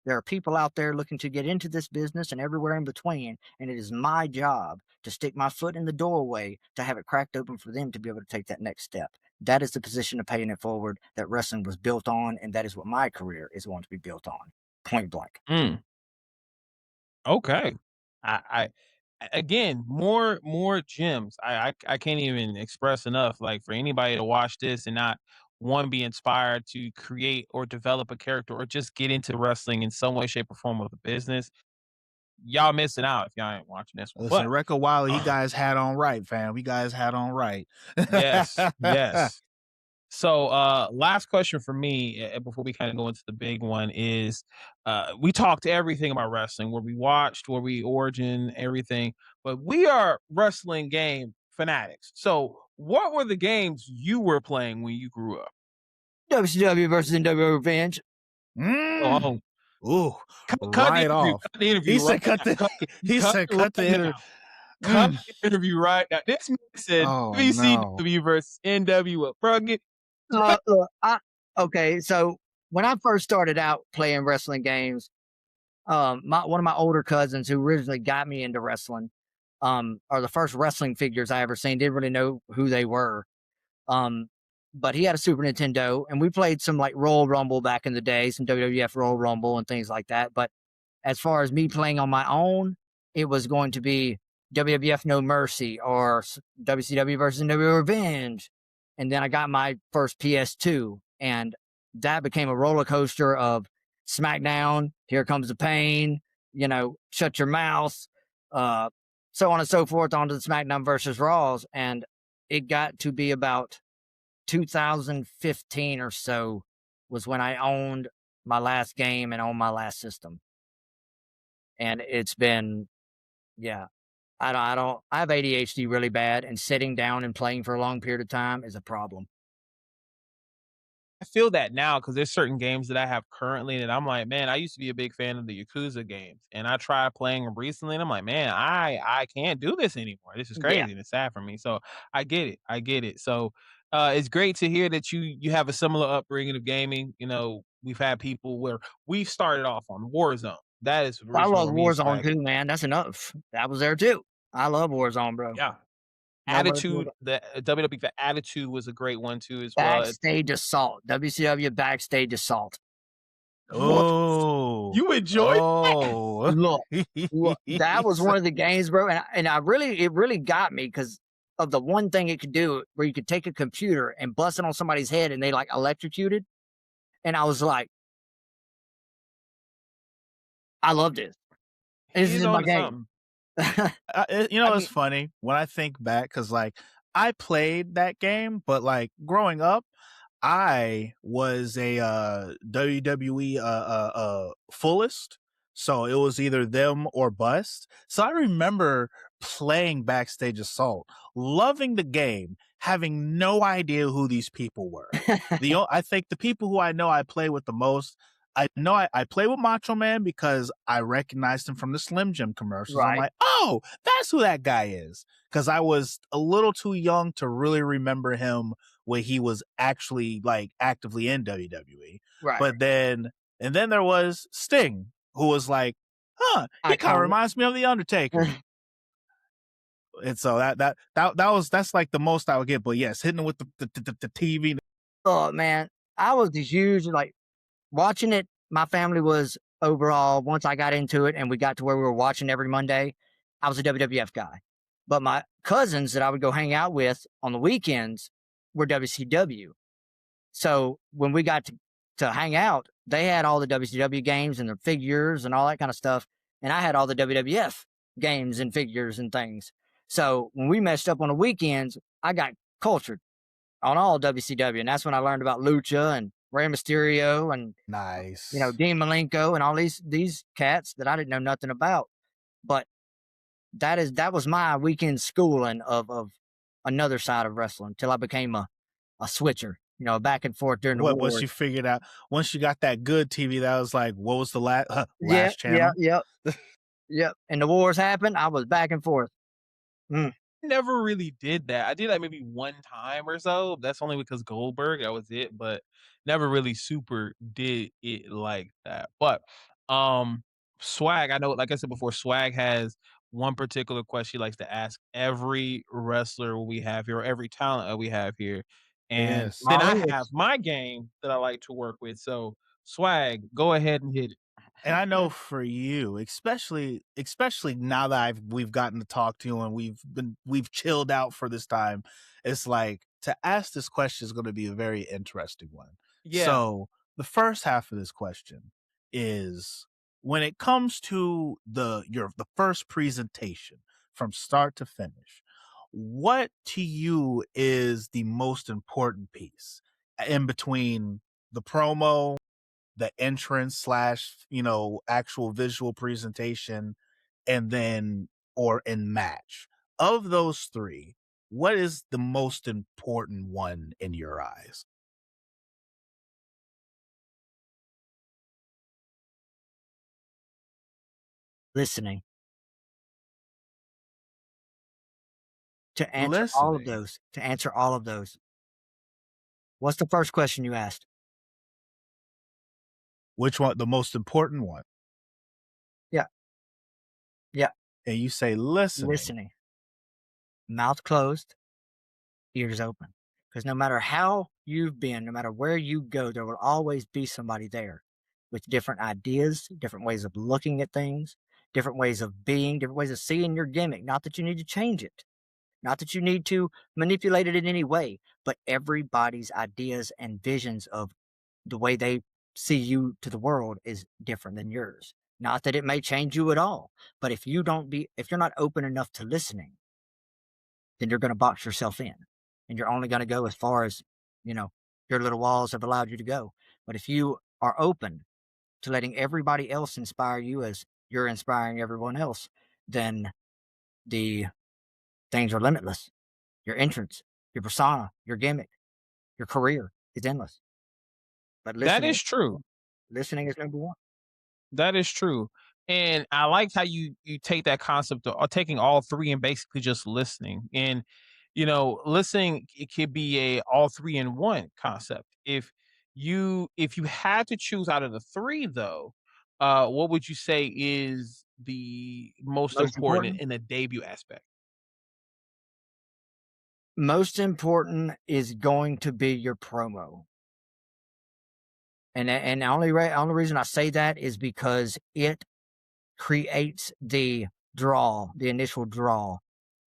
There are people out there looking to get into this business and everywhere in between, and it is my job to stick my foot in the doorway to have it cracked open for them to be able to take that next step. That is the position of paying it forward that wrestling was built on, and that is what my career is going to be built on. Point blank. Okay. I again, more gems. I can't even express enough. Like for anybody to watch this and not be inspired to create or develop a character or just get into wrestling in some way, shape, or form of the business, y'all missing out if y'all ain't watching this one. Listen, But Record Wiley, you guys had on right, fam. You guys had on right. yes. So last question for me before we kind of go into the big one is we talked everything about wrestling, where we watched, where we origin, everything, but we are wrestling game fanatics. So what were the games you were playing when you grew up? WCW versus NWO Revenge. Oh, Ooh, cut right off. the interview. He said cut the interview. Cut the interview right now. This man said WCW versus NWO. Bro, Look, okay, so when I first started out playing wrestling games, one of my older cousins who originally got me into wrestling, are the first wrestling figures I ever seen. Didn't really know who they were. But he had a Super Nintendo, and we played some like Royal Rumble back in the day, some WWF Royal Rumble and things like that. But as far as me playing on my own, it was going to be WWF No Mercy or WCW versus NWO Revenge. And then I got my first PS2, and that became a roller coaster of SmackDown, Here Comes the Pain, Shut Your Mouth, so on and so forth, onto the SmackDown versus Raws. And it got to be about 2015 or so was when I owned my last game and owned my last system. And it's been, I have ADHD really bad, and sitting down and playing for a long period of time is a problem. I feel that now because there's certain games that I have currently that I'm like, man, I used to be a big fan of the Yakuza games, and I tried playing them recently, and I'm like, man, I can't do this anymore. This is crazy, and it's sad for me. So I get it. So it's great to hear that you have a similar upbringing of gaming. We've had people where we've started off on Warzone. That is I love Warzone too, man. That's enough. That was there too. I love Warzone, bro. Yeah. Attitude, the WWE, the Attitude was a great one too as well. Backstage Assault, WCW Backstage Assault. What? Oh, You enjoyed that? oh. Look, that was one of the games, bro, and it really got me because of the one thing it could do where you could take a computer and bust it on somebody's head and they like electrocuted, and I was like, I love this. This He's is my on to game. something. You know, I it's mean, funny when I think back because, like, I played that game, but like growing up, I was a WWE fullest, so it was either them or bust. So I remember playing Backstage Assault, loving the game, having no idea who these people were. I think the people who I know I play with the most. I know I play with Macho Man because I recognized him from the Slim Jim commercials. I'm right, like, oh, that's who that guy is. Because I was a little too young to really remember him when he was actually like actively in WWE. right. But then, and then there was Sting, who was like, huh, he kind of Iconic. reminds me of The Undertaker. And so that's like the most I would get. But yes, hitting him with the TV. Oh man, I was a huge like watching it. My family was overall once I got into it and we got to where we were watching every Monday. I was a WWF guy, but my cousins that I would go hang out with on the weekends were WCW. So when we got to hang out, they had all the WCW games and the figures and all that kind of stuff, and I had all the WWF games and figures and things. So when we messed up on the weekends, I got cultured on all WCW, and that's when I learned about Lucha and Rey Mysterio and Nice. Dean Malenko and all these cats that I didn't know nothing about. But that was my weekend schooling of another side of wrestling till I became a switcher, back and forth during the What once wars. you figured out, once you got that good TV, that was like, what was the last Yeah, channel? yep. And the wars happened. I was back and forth. Never really did that. I did that maybe one time or so. That's only because Goldberg, that was it, but never really super did it like that. But Swag, I know, like I said before, Swag has one particular question he likes to ask every wrestler we have here, or every talent that we have here. And Yes. then All I is. have my game that I like to work with. So Swag, go ahead and hit it. And I know for you, especially now that we've gotten to talk to you and we've chilled out for this time, it's like to ask this question is going to be a very interesting one. Yeah. So the first half of this question is when it comes to the first presentation from start to finish, what to you is the most important piece in between the promo, the entrance slash, actual visual presentation, and then or in match? Of those three, what is the most important one in your eyes? Listening to answer all of Listening. those. To answer all of those. What's the first question you asked? Which one? The most important one? Yeah. Yeah. And you say listening. Listening. Mouth closed, ears open. Because no matter how you've been, no matter where you go, there will always be somebody there with different ideas, different ways of looking at things, different ways of being, different ways of seeing your gimmick. Not that you need to change it, not that you need to manipulate it in any way, but everybody's ideas and visions of the way they see you to the world is different than yours. Not that it may change you at all, but if you're not open enough to listening, then you're going to box yourself in and you're only going to go as far as, your little walls have allowed you to go. But if you are open to letting everybody else inspire you as you're inspiring everyone else, then the things are limitless. Your entrance, your persona, your gimmick, your career is endless. But That is true. listening is number one. That is true. And I liked how you take that concept of taking all three and basically just listening. And listening, it could be a all three in one concept. If you had to choose out of the three though, what would you say is the most Most important important, in the debut aspect? most important is going to be your promo. And the only reason I say that is because it creates the initial draw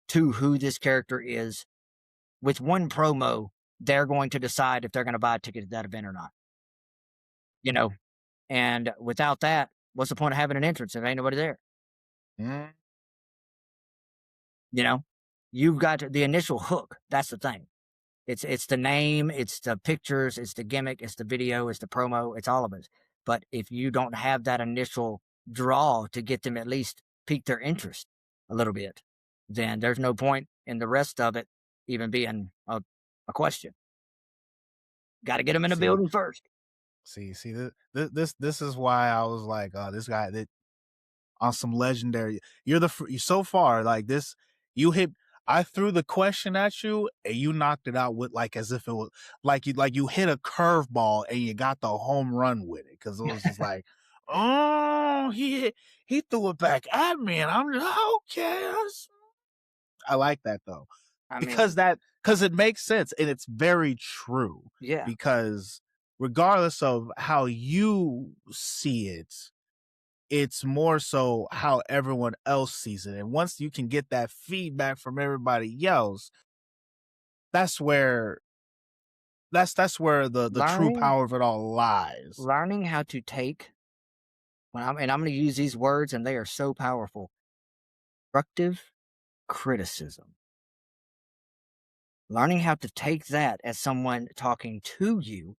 to who this character is. With one promo, they're going to decide if they're going to buy a ticket to that event or not. You know, and without that, what's the point of having an entrance if ain't nobody there? Mm. You know, you've got the initial hook. That's the thing. It's the name, it's the pictures, it's the gimmick, it's the video, it's the promo, it's all of it. But if you don't have that initial draw to get them at least pique their interest a little bit, then there's no point in the rest of it even being a question. Got to get them in the building first. This is why I was like, this guy that on some legendary. You're so far like this. You hit. I threw the question at you, and you knocked it out with like as if it was like you hit a curveball and you got the home run with it because it was just like, oh, he threw it back at me, and I'm just okay. I like that though, because it makes sense and it's very true. Yeah. Because regardless of how you see it, it's more so how everyone else sees it. And once you can get that feedback from everybody else, that's where the true power of it all lies. Learning how to take, I'm going to use these words, and they are so powerful. Constructive criticism. Learning how to take that as someone talking to you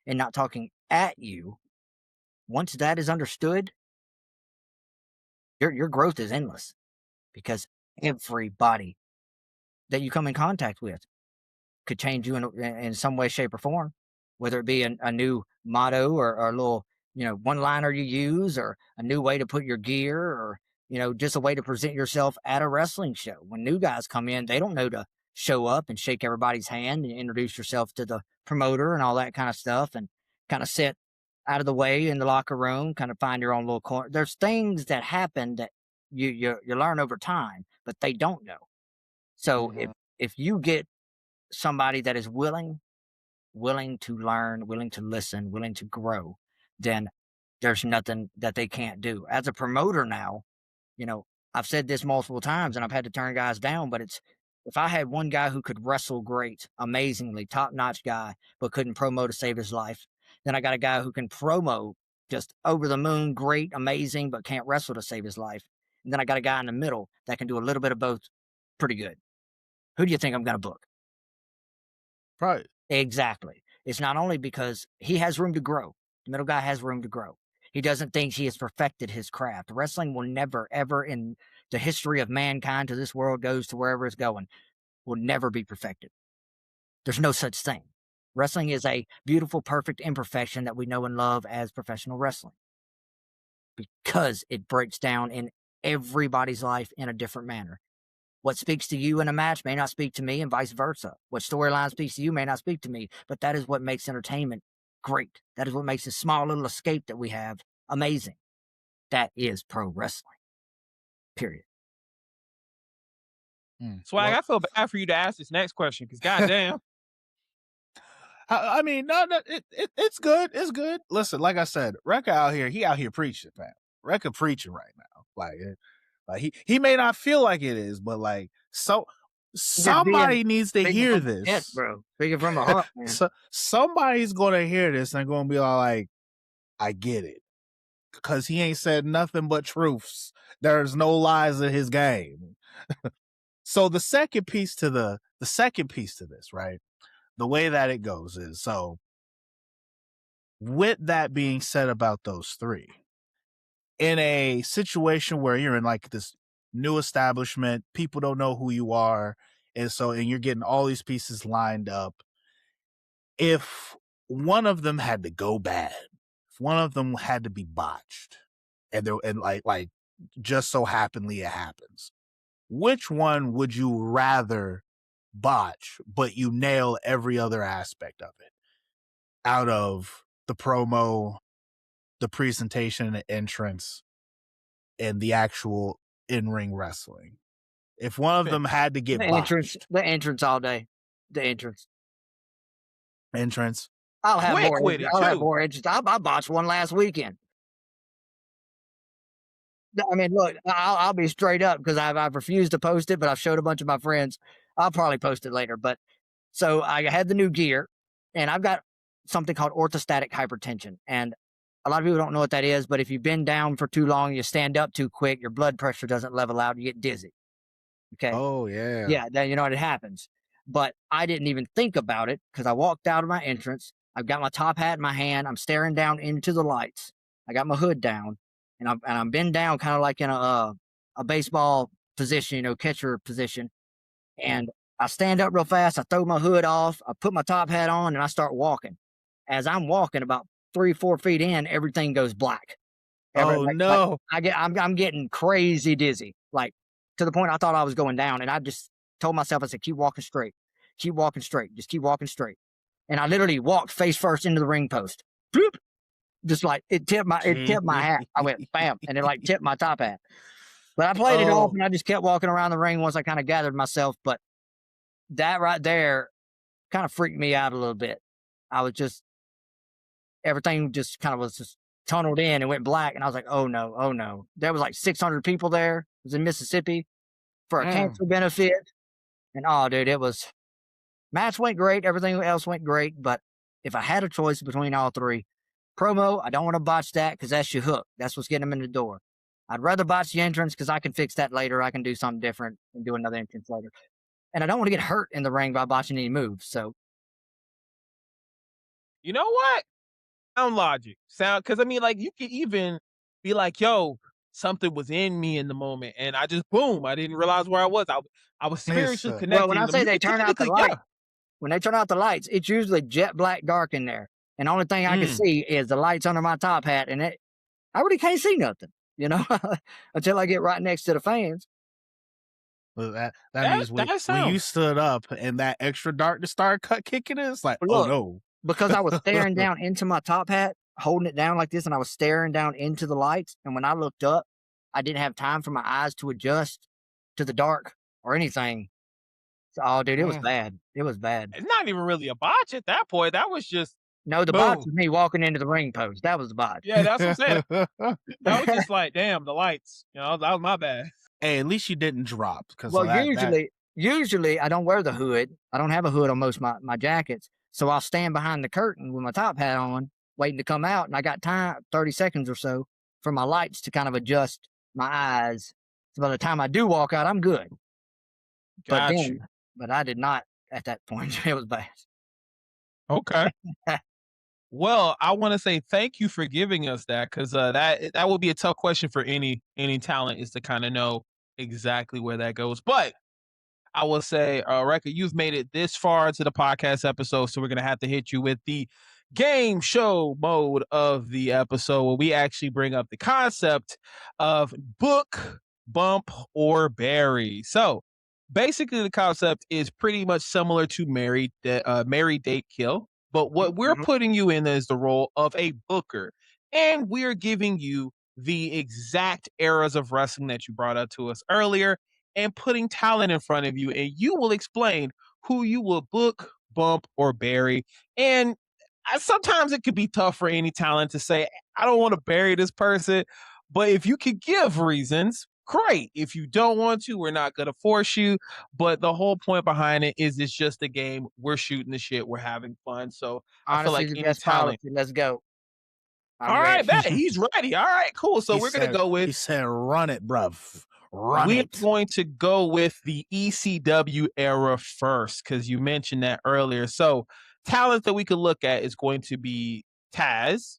and not talking at you. Once that is understood, your growth is endless, because everybody that you come in contact with could change you in some way, shape, or form, whether it be a new motto or a little, one-liner you use, or a new way to put your gear, or, just a way to present yourself at a wrestling show. When new guys come in, they don't know to show up and shake everybody's hand and introduce yourself to the promoter and all that kind of stuff, and kind of sit out of the way in the locker room, kind of find your own little corner. There's things that happen that you learn over time, but they don't know. So if you get somebody that is willing to learn, willing to listen, willing to grow, then there's nothing that they can't do. As a promoter now, I've said this multiple times and I've had to turn guys down, but if I had one guy who could wrestle great, amazingly, top-notch guy, but couldn't promo to save his life, then I got a guy who can promo just over the moon, great, amazing, but can't wrestle to save his life. And then I got a guy in the middle that can do a little bit of both pretty good. Who do you think I'm going to book? Right. Exactly. It's not only because he has room to grow. The middle guy has room to grow. He doesn't think he has perfected his craft. Wrestling will never, ever in the history of mankind, to this world goes to wherever it's going, will never be perfected. There's no such thing. Wrestling is a beautiful, perfect imperfection that we know and love as professional wrestling, because it breaks down in everybody's life in a different manner. What speaks to you in a match may not speak to me, and vice versa. What storyline speaks to you may not speak to me, but that is what makes entertainment great. That is what makes this small little escape that we have amazing. That is pro wrestling. Period. Swag, I feel bad for you to ask this next question, because goddamn. I mean, no, it's good. It's good. Listen, like I said, Rekka he out here preaching, man. Rekka preaching right now. Like he may not feel like it is, but like somebody needs to hear this. Yes, bro. Speaking from the heart, man. So somebody's gonna hear this and gonna be all like, I get it. Because he ain't said nothing but truths. There's no lies in his game. So the second piece to this, right? The way that it goes is, so with that being said about those three, in a situation where you're in like this new establishment, people don't know who you are, and you're getting all these pieces lined up. If one of them had to go bad, if one of them had to be botched, and like just so happenly it happens, which one would you rather botch, but you nail every other aspect of it? Out of the promo, the presentation, the entrance, and the actual in-ring wrestling. If one of them had to get the entrance all day, the entrance. I'll have Quick more. with it I'll have too. more interest. I botched one last weekend. I mean, look, I'll be straight up because I've refused to post it, but I've showed a bunch of my friends. I'll probably post it later. But so I had the new gear, and I've got something called orthostatic hypertension, and a lot of people don't know what that is. But if you've been down for too long, you stand up too quick, your blood pressure doesn't level out, you get dizzy. Okay, Oh yeah. yeah, then you know it happens. But I didn't even think about it because I walked out of my entrance. I've got my top hat in my hand. I'm staring down into the lights. I got my hood down, and I'm bent down, kind of like in a baseball position, catcher position. And I stand up real fast. I throw my hood off. I put my top hat on, and I start walking. As I'm walking, about 3-4 feet in, everything goes black. Oh Like no. I'm getting crazy dizzy, like to the point I thought I was going down, and I just told myself, I said, keep walking straight, just keep walking straight. And I literally walked face first into the ring post. Bloop. Just like it tipped my hat. I went bam, and it like tipped my top hat. But I played it off, Oh, and I just kept walking around the ring once I kind of gathered myself. But that right there kind of freaked me out a little bit. I was just everything just kind of was just tunneled in and went black. And I was like, oh no, oh no. There was like 600 people there. It was in Mississippi for a cancer benefit. And oh, dude, match went great. Everything else went great. But if I had a choice between all three, promo, I don't want to botch that because that's your hook. That's what's getting them in the door. I'd rather botch the entrance because I can fix that later. I can do something different and do another entrance later. And I don't want to get hurt in the ring by botching any moves. So, You know what? Sound logic. Because I mean, like you could even be like, "Yo, something was in me in the moment, and I just boom, I didn't realize where I was. I was it's spiritually well, when connecting I them. say You they could turn out the technically, light, yeah. when they turn out the lights, it's usually jet black dark in there. And the only thing I can see is the lights under my top hat. And I really can't see nothing, until I get right next to the fans. well, that That means that when you sounds. stood up and that extra darkness started kicking in, it's like, But oh look, no. because I was staring down into my top hat, holding it down like this, and I was staring down into the lights. And when I looked up, I didn't have time for my eyes to adjust to the dark or anything. So, oh, dude, it was Mm. bad. It was bad. It's not even really a botch at that point. That was just No, the botch boom. was me walking into the ring post. That was the botch. Yeah, that's what I'm saying. That was just like, damn, the lights. That was my bad. Hey, at least you didn't drop because Well, of that. usually I don't wear the hood. I don't have a hood on most of my jackets. So I'll stand behind the curtain with my top hat on, waiting to come out. And I got time, 30 seconds or so, for my lights to kind of adjust my eyes. So by the time I do walk out, I'm good. But Got you. then, but I did not at that point. It was bad. Okay. Well, I want to say thank you for giving us that because that would be a tough question for any talent is to kind of know exactly where that goes. But I will say, Rekka, you've made it this far into the podcast episode, so we're gonna have to hit you with the game show mode of the episode, where we actually bring up the concept of book, bump, or bury. So, basically, the concept is pretty much similar to marry, date, kill. But what we're Mhm. putting you in is the role of a booker, and we're giving you the exact eras of wrestling that you brought up to us earlier and putting talent in front of you, and you will explain who you will book, bump, or bury. And sometimes it could be tough for any talent to say, I don't want to bury this person. But if you could give reasons, great. If you don't want to, we're not going to force you. But the whole point behind it is it's just a game. We're shooting the shit. We're having fun. So I feel Honestly, like the any best talent. policy. Let's go. I'm All right, ready. bet he's ready. All right, cool. So we're going to go with he said, run it, bruv. Run we're it. going to go with the ECW era first because you mentioned that earlier. So, talent that we could look at is going to be Taz,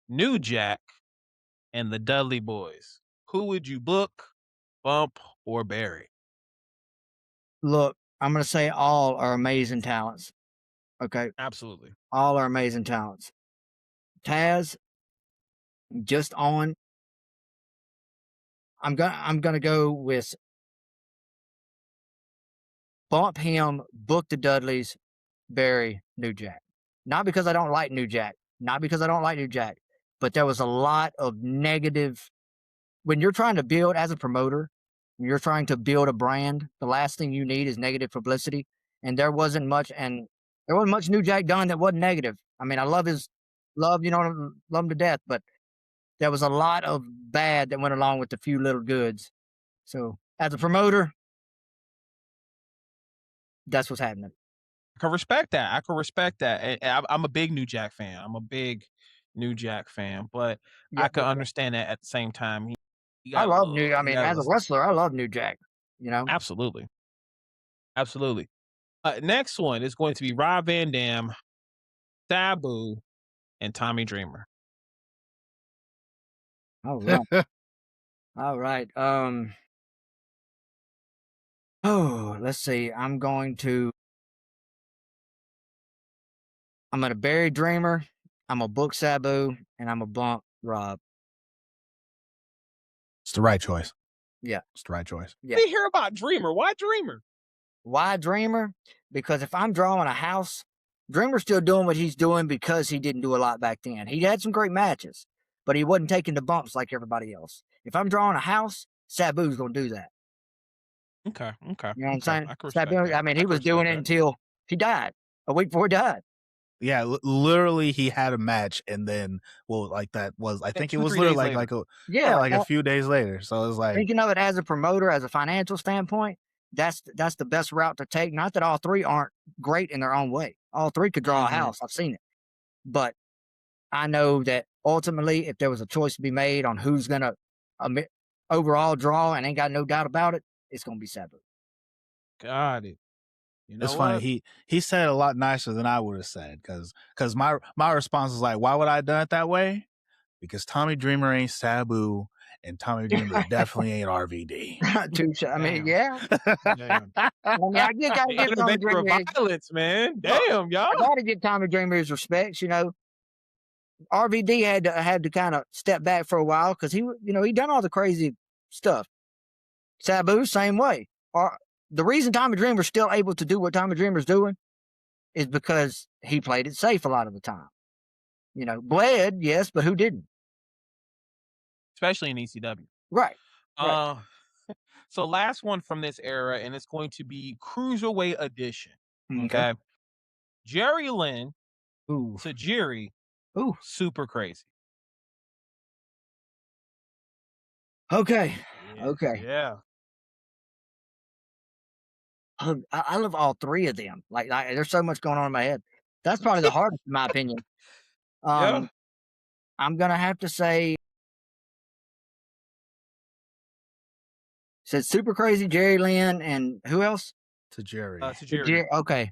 New Jack, and the Dudley Boys. Who would you book, bump, or bury? Look, I'm going to say all are amazing talents. Okay. Absolutely. All are amazing talents. Taz, just on. I'm gonna go with bump him, book the Dudleys, bury New Jack. Not because I don't like New Jack. Not because I don't like New Jack, but there was a lot of negative when you're trying to build as a promoter, when you're trying to build a brand, the last thing you need is negative publicity. And there wasn't much, and There wasn't much New Jack done that wasn't negative. I mean, I love love him to death, but there was a lot of bad that went along with the few little goods. So as a promoter, that's what's happening. I can respect that. I can respect that. And I'm a big New Jack fan. I'm a big New Jack fan, but Yeah, I can understand that at the same time. He I got a love little. I He mean, got a as a little. wrestler, I love New Jack. Absolutely, absolutely. Next one is going to be Rob Van Dam, Sabu, and Tommy Dreamer. All right. All right. Oh, let's see. I'm gonna bury Dreamer. I'm gonna book Sabu, and I'm gonna bump Rob. It's the right choice. Yeah, it's the right choice. Yeah. We hear about Dreamer. Why Dreamer? Why Dreamer? Because if I'm drawing a house, Dreamer's still doing what he's doing because he didn't do a lot back then. He had some great matches, but he wasn't taking the bumps like everybody else. If I'm drawing a house, Sabu's gonna do that. Okay. You know what I'm saying? I can respect that. I mean, he was doing it until he died. A week before he died. Yeah, literally, he had a match, and then I think it was 2-3 literally days like later. like a few days later. So it was like, thinking of it as a promoter, as a financial standpoint, that's the best route to take. Not that all three aren't great in their own way. All three could draw a house. I've seen it. But I know that ultimately, if there was a choice to be made on who's going to overall draw, and ain't got no doubt about it, it's going to be Sabu. Got it. You know it's what? funny. He said it a lot nicer than I would have said, because my response was like, why would I have done it that way? Because Tommy Dreamer ain't Sabu, and Tommy Dreamer definitely ain't RVD. Touche. I mean, yeah. Damn. I mean, I gotta give Tommy Dreamer violence, man. Damn, y'all. I gotta give Tommy Dreamer his respects. RVD had to kind of step back for a while because he done all the crazy stuff. Sabu, same way. The reason Tommy Dreamer's still able to do what Tommy Dreamer's doing is because he played it safe a lot of the time. Bled, yes, but who didn't? Especially in ECW. Right. So last one from this era, and it's going to be Cruiserweight Edition. Okay. Jerry Lynn, Tajiri, Super Crazy. Okay. Yeah. Okay. Yeah. I love all three of them. Like there's so much going on in my head. That's probably the hardest, in my opinion. Yeah. I'm gonna have to say, said Super Crazy, Jerry Lynn, and who else? Tajiri. Tajiri. Okay.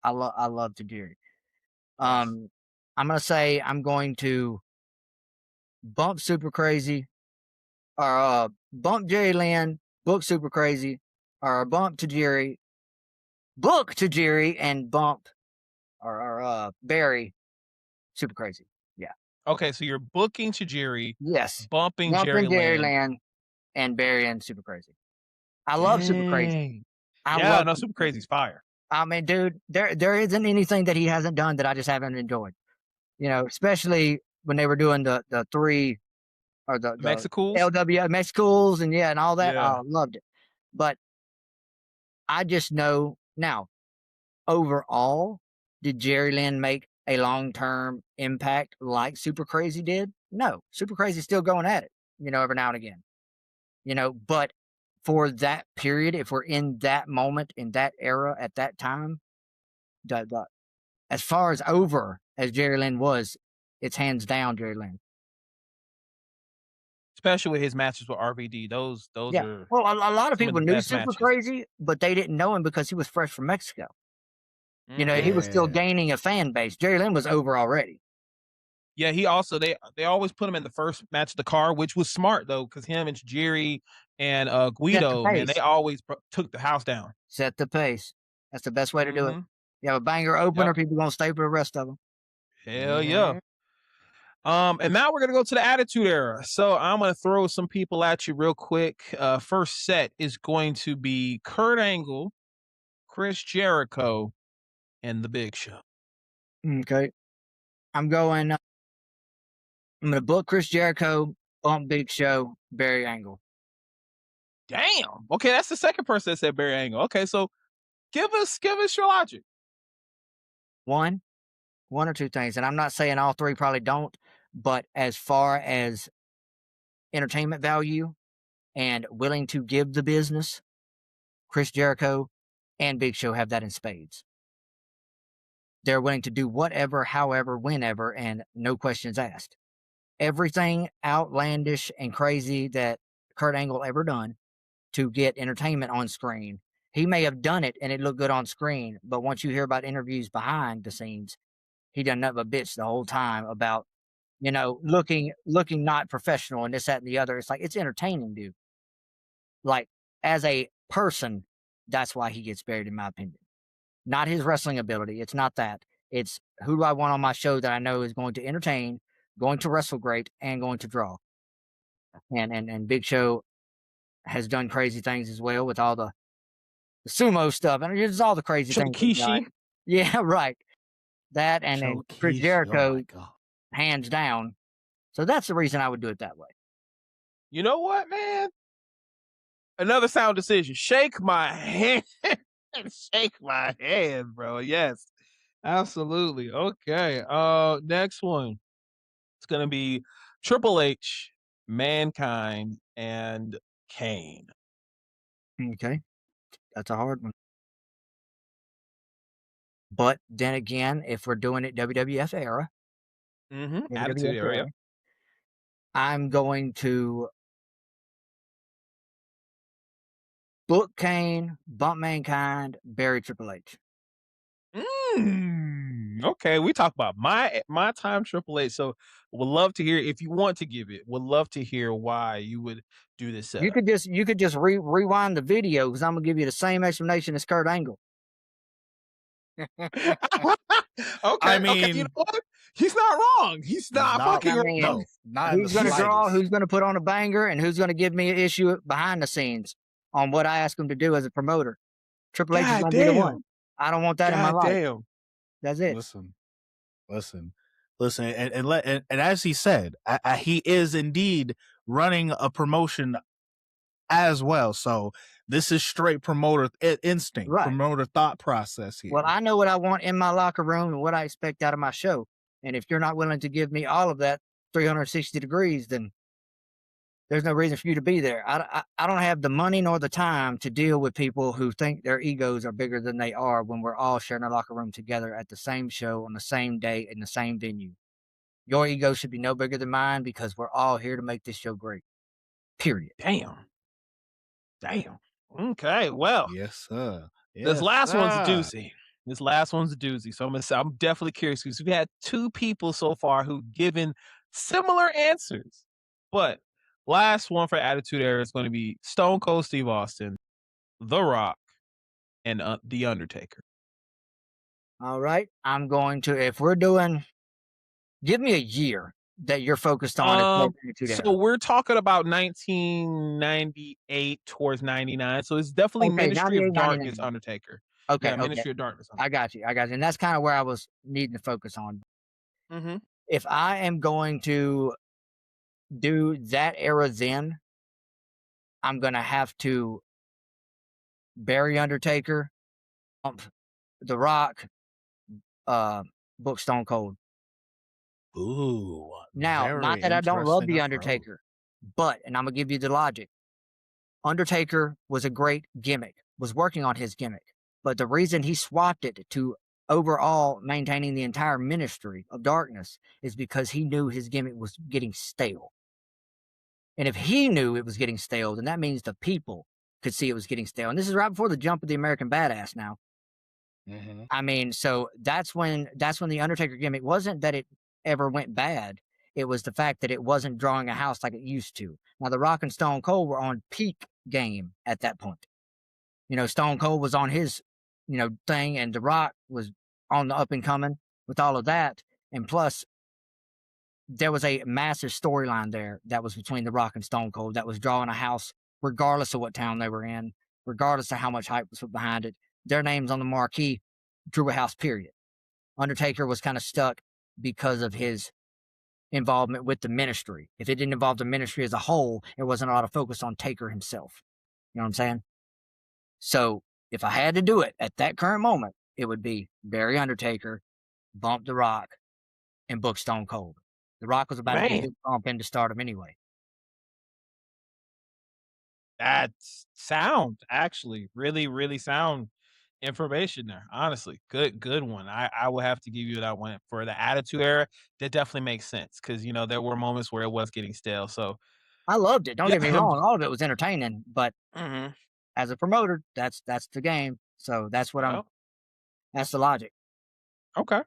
I love Tajiri. I'm gonna say I'm going to bump Super Crazy, or bump Jerry Lynn, book Super Crazy, or bump Tajiri, book Tajiri, and bump or Barry Super Crazy. Yeah. Okay, so you're booking Tajiri. Yes. Bumping Jerry Lynn, and Barry and Super Crazy. I love Super Crazy. Super Crazy's fire. I mean, dude, there isn't anything that he hasn't done that I just haven't enjoyed. Especially when they were doing the three or the Mexicools? LW Mexicools and all that. Yeah. I loved it. But I just know now, overall, did Jerry Lynn make a long-term impact like Super Crazy did? No. Super Crazy's still going at it, every now and again. But for that period, if we're in that moment, in that era, at that time, as far as over as Jerry Lynn was, it's hands down Jerry Lynn. Especially with his matches with RVD. Those are. Well, a lot of people knew Super matches. Crazy, but they didn't know him because he was fresh from Mexico. He was still gaining a fan base. Jerry Lynn was over already. Yeah, he also they always put him in the first match of the card, which was smart though, because him and Jerry and Guido, man, they always took the house down. Set the pace. That's the best way to do it. You have a banger opener, people gonna stay for the rest of them. Hell yeah. And now we're gonna go to the Attitude Era. So I'm gonna throw some people at you real quick. First set is going to be Kurt Angle, Chris Jericho, and The Big Show. Okay. I'm going to book Chris Jericho, bump Big Show, Barry Angle. Damn. Okay, that's the second person that said Barry Angle. Okay, so give us your logic. One or two things, and I'm not saying all three probably don't, but as far as entertainment value and willing to give the business, Chris Jericho and Big Show have that in spades. They're willing to do whatever, however, whenever, and no questions asked. Everything outlandish and crazy that Kurt Angle ever done to get entertainment on screen. He may have done it and it looked good on screen, but once you hear about interviews behind the scenes, he done nothing but bitch the whole time about, looking not professional and this, that, and the other. It's like, it's entertaining, dude. Like, as a person, that's why he gets buried, in my opinion. Not his wrestling ability. It's not that. It's who do I want on my show that I know is going to entertain, going to wrestle great, and going to draw. And Big Show has done crazy things as well with all the sumo stuff. And it's all the crazy things. Shokishi. Yeah, right. That and then Chris Shokishi, Jericho, oh my God. hands down. So that's the reason I would do it that way. You know what, man? Another sound decision. Shake my hand. Shake my hand, bro. Yes. Absolutely. Okay. Next one. It's gonna be Triple H, Mankind, and Kane. Okay. That's a hard one. But then again, if we're doing it WWF era, Attitude WWF Era. I'm going to book Kane, bump Mankind, bury Triple H. Okay, we talk about my time Triple H. So would love to hear if you want to give it. Would love to hear why you would do this setup. You could just rewind the video because I'm gonna give you the same explanation as Kurt Angle. Okay, I okay, mean, you know what? He's not wrong. He's not fucking I mean, wrong. No, not in Who's the gonna draw? slightest. Who's gonna put on a banger? And who's gonna give me an issue behind the scenes on what I ask him to do as a promoter? Triple H is God gonna be the one. damn. I don't want that in my God life. damn. That's it. Listen, and as he said, he is indeed running a promotion as well. So this is straight promoter instinct, Right. promoter thought process here. Well, I know what I want in my locker room and what I expect out of my show. And if you're not willing to give me all of that 360 degrees, then there's no reason for you to be there. I don't have the money nor the time to deal with people who think their egos are bigger than they are when we're all sharing a locker room together at the same show on the same day in the same venue. Your ego should be no bigger than mine because we're all here to make this show great. Period. Damn. Okay, well. Yes, sir. This last one's a doozy. So I'm definitely curious because we've had two people so far who've given similar answers. But last one for Attitude Era is going to be Stone Cold Steve Austin, The Rock, and The Undertaker. All right. I'm going to, if we're doing, give me a year that you're focused on. So we're talking about 1998 towards 99. So it's definitely Ministry of Darkness Undertaker. Okay. Yeah, Ministry of Darkness Undertaker. I got you. And that's kind of where I was needing to focus on. If I am going to do that era, then I'm going to have to bury Undertaker, The Rock, book Stone Cold. Ooh. Now, not that I don't love The Undertaker, but, and I'm going to give you the logic. Undertaker was a great gimmick, was working on his gimmick. But the reason he swapped it to overall maintaining the entire Ministry of Darkness is because he knew his gimmick was getting stale. And if he knew it was getting stale, then that means the people could see it was getting stale. And this is right before the jump of the American Badass now. I mean, so that's when the Undertaker gimmick wasn't that it ever went bad. It was the fact that it wasn't drawing a house like it used to. Now, The Rock and Stone Cold were on peak game at that point. Stone Cold was on his, thing, and The Rock was on the up and coming with all of that. And plus, there was a massive storyline there that was between The Rock and Stone Cold that was drawing a house, regardless of what town they were in, regardless of how much hype was put behind it. Their names on the marquee drew a house, period. Undertaker was kind of stuck because of his involvement with the Ministry. If it didn't involve the Ministry as a whole, there wasn't a lot of focus on Taker himself. You know what I'm saying? So if I had to do it at that current moment, it would be bury Undertaker, bump The Rock, and book Stone Cold. The Rock was about to get Man, his bump into stardom anyway. that's sound, actually. Really, really sound information there. Honestly, good one. I will have to give you that one for the Attitude Era. That definitely makes sense because there were moments where it was getting stale. So I loved it. Don't yeah, get me wrong. All of it was entertaining, but mhm, as a promoter, that's the game. So yeah, that's the logic. okay.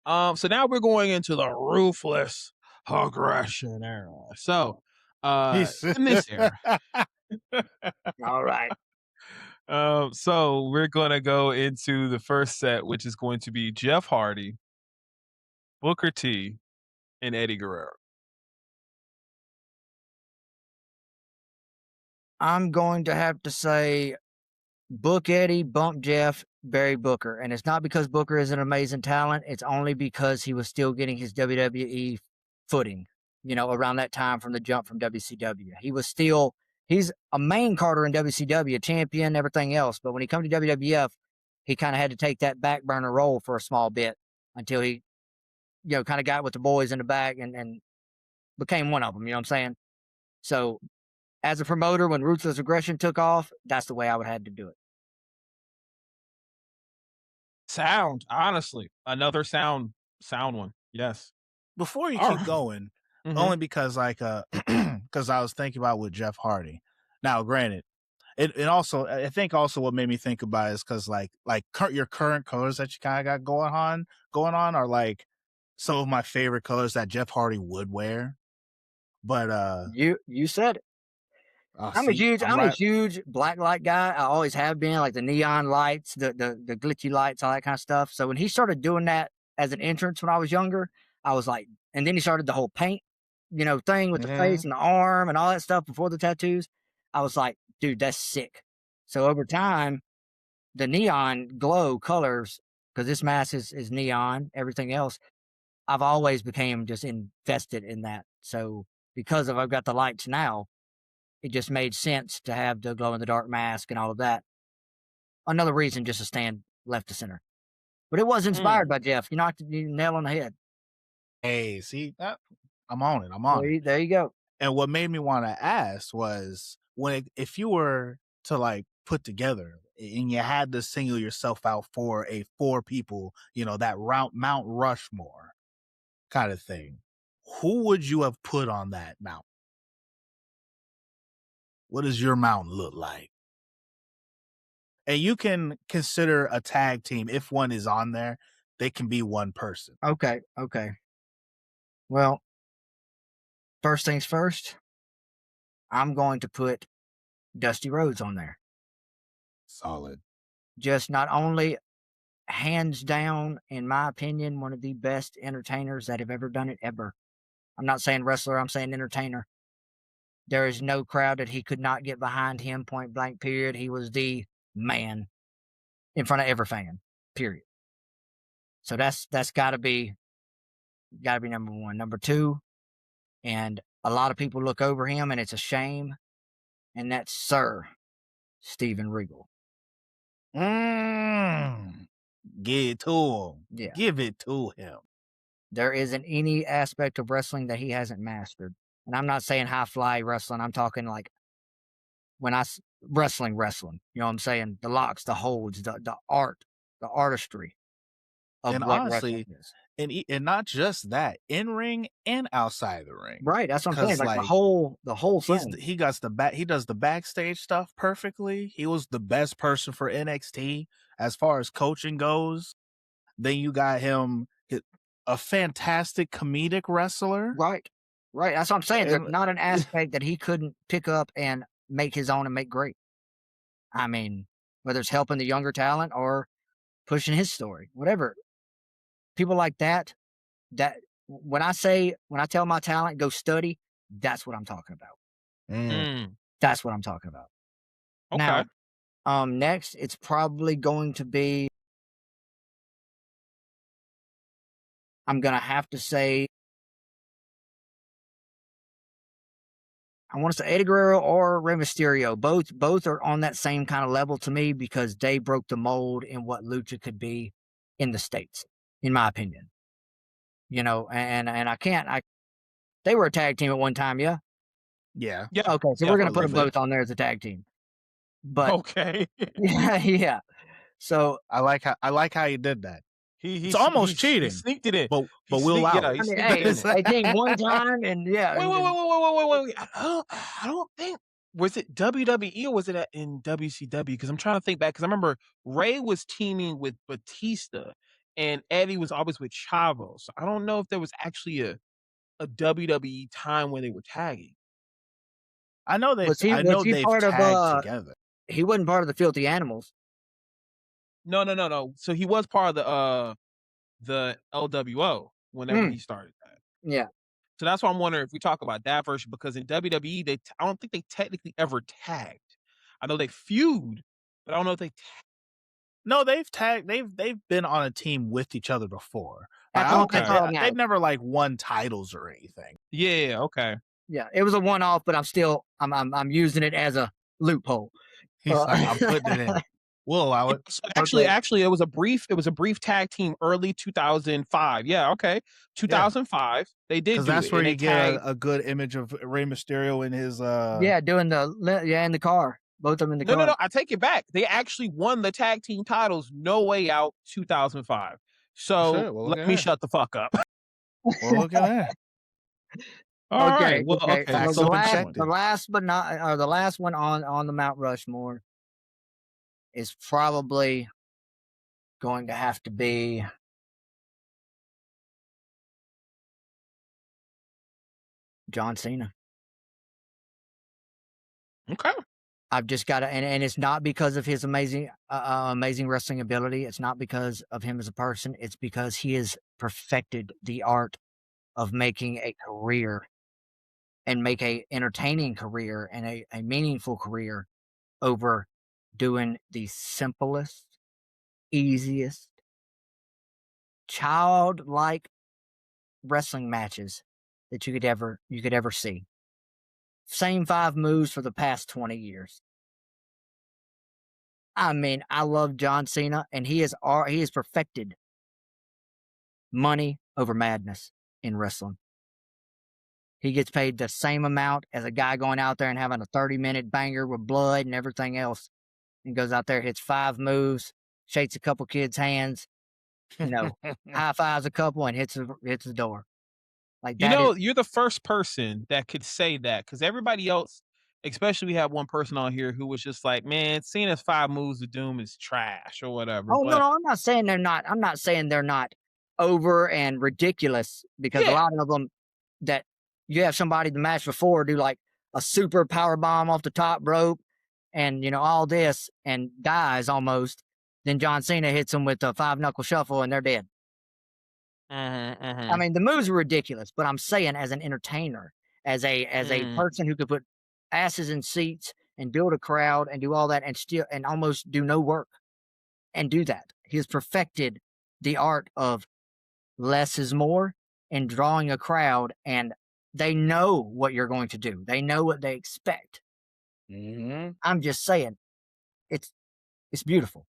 So now we're going into the ruthless aggression era. So, in this era, All right. so we're gonna go into the first set, which is going to be Jeff Hardy, Booker T, and Eddie Guerrero. I'm going to have to say book Eddie, bump Jeff, bury Booker. And it's not because Booker is an amazing talent. It's only because he was still getting his WWE footing, around that time from the jump from WCW. He's a main carder in WCW, a champion, everything else. But when he come to WWF, he kind of had to take that back burner role for a small bit until he, kind of got with the boys in the back and became one of them. You know what I'm saying? So as a promoter, when Ruthless Aggression took off, that's the way I would have had to do it. Sound, honestly, another sound one. Yes. Before you All keep right. going, Mhm. only because because I was thinking about with Jeff Hardy. Now, granted, it also I think also what made me think about it is because your current colors that you kind of got going on are like some of my favorite colors that Jeff Hardy would wear. But You said it. I'm a see, huge I'm I'm a right. huge black light guy. I always have been, like the neon lights, the glitchy lights, all that kind of stuff. So when he started doing that as an entrance when I was younger, I was like, and then he started the whole paint, thing with the face Mhm. and the arm and all that stuff before the tattoos. I was like, dude, that's sick. So over time, the neon glow colors, because this mask is neon, everything else, I've always became just invested in that. So because I've got the lights now, it just made sense to have the glow in the dark mask and all of that. Another reason just to stand left to center. But it was Mm. inspired by Jeff. You knocked the nail on the head. Hey, see, I'm on it. I'm on it. There you go. And what made me want to ask was if you were to put together and you had to single yourself out for a four people, that Mount Rushmore kind of thing, who would you have put on that mountain? What does your mountain look like? And you can consider a tag team if one is on there. They can be one person. Okay. Well, first things first, I'm going to put Dusty Rhodes on there. Solid. Just not only hands down, in my opinion, one of the best entertainers that have ever done it ever. I'm not saying wrestler, I'm saying entertainer. There is no crowd that he could not get behind him, point blank, period. He was the man in front of every fan, period. So that's gotta be number one. Number two, and a lot of people look over him and it's a shame, and that's Sir Steven Regal. Give it to him. Yeah. Give it to him. There isn't any aspect of wrestling that he hasn't mastered. And I'm not saying high fly wrestling. I'm talking like wrestling. You know what I'm saying? The locks, the holds, the art, the artistry of And what wrestling honestly, is. and not just that, in ring and outside the ring. Right. That's what I'm saying. Because Like the whole thing. he does the backstage stuff perfectly. He was the best person for NXT as far as coaching goes. Then you got him a fantastic comedic wrestler. Right. That's what I'm saying. There's And not an aspect that he couldn't pick up and make his own and make great. I mean, whether it's helping the younger talent or pushing his story, whatever. People like that when I tell my talent, go study, that's what I'm talking about. Mm. That's what I'm talking about. Okay. Now, next, it's probably going to be, I'm going to have to say, I want to say Eddie Guerrero or Rey Mysterio. Both are on that same kind of level to me because they broke the mold in what lucha could be in the States. in my opinion. You know, and I can't. They were a tag team at one time, yeah. Yeah. Yeah. Okay, so Yeah, we're for a gonna put little them bit. both on there as a tag team. But Okay. yeah. So I like how you did that. He It's almost he cheating, sneaked it in. but He we'll sneaked, allow yeah, it. he I mean, sneaked it hey, in. they team one time, and yeah, Wait. I don't think, was it WWE or was it in WCW? Because I'm trying to think back. Because I remember Ray was teaming with Batista, and Eddie was always with Chavo. So I don't know if there was actually a WWE time when they were tagging. I know was he they've part of tagged together. he wasn't part of the Filthy Animals. No. So he was part of the LWO whenever he started that. Yeah. So that's why I'm wondering if we talk about that version, because in WWE I don't think they technically ever tagged. I know they feud, but I don't know if they No, they've tagged. They've been on a team with each other before. But I That's don't think all that they've matters. never like won titles or anything. Yeah, okay. Yeah, it was a one-off, but I'm using it as a loophole. He's like, I'm putting it in. We'll allow it. So Okay. actually, it was a brief tag team early 2005. Yeah, okay. 2005, they did do that's it. where And you they get tagged. a good image of Rey Mysterio in his Yeah, doing in the car. Both of them in the car. No, I take it back. They actually won the tag team titles No Way Out 2005. So Shit, well, look let at me that. shut the fuck up. Well, look at that. All right. Well, okay. okay. Facts So have So been the checked. last but not, or the last one on the Mount Rushmore is probably going to have to be John Cena. okay. I've just got to, and it's not because of his amazing wrestling ability. It's not because of him as a person. It's because he has perfected the art of making a career and make a entertaining career and a meaningful career over doing the simplest, easiest, childlike wrestling matches that you could ever see. Same 5 moves for the past 20 years. I mean, I love John Cena, and he has perfected money over madness in wrestling. He gets paid the same amount as a guy going out there and having a 30-minute banger with blood and everything else, and goes out there, hits 5 moves, shakes a couple kids' hands, high fives a couple, and hits the door. Like You that is know, you're the first person that could say that, because everybody else, especially we have one person on here who was just like, man, Cena's 5 moves of doom is trash or whatever. Oh, But no, I'm not saying they're not. I'm not saying they're not over and ridiculous, because a yeah, lot of them that you have somebody the match before do like a super power bomb off the top rope and, all this and dies almost. Then John Cena hits them with a 5-knuckle shuffle and they're dead. I mean, the moves are ridiculous, but I'm saying as an entertainer, as a person who could put asses in seats and build a crowd and do all that and almost do no work and do that. He has perfected the art of less is more and drawing a crowd, and they know what you're going to do. They know what they expect. I'm just saying, it's beautiful,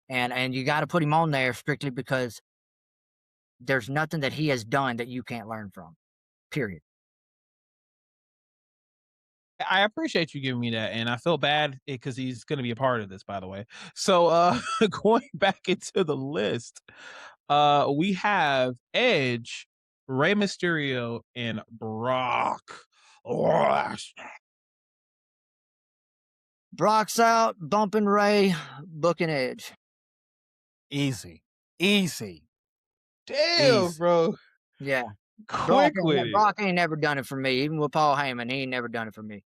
and you got to put him on there strictly because there's nothing that he has done that you can't learn from. Period. I appreciate you giving me that, and I feel bad because he's going to be a part of this, by the way. So, going back into the list, we have Edge, Rey Mysterio, and Brock. Brock's out, bumping Ray, booking Edge. Easy. Damn, Easy. bro. Yeah. Quick with it. Brock ain't never done it for me. Even with Paul Heyman, he ain't never done it for me.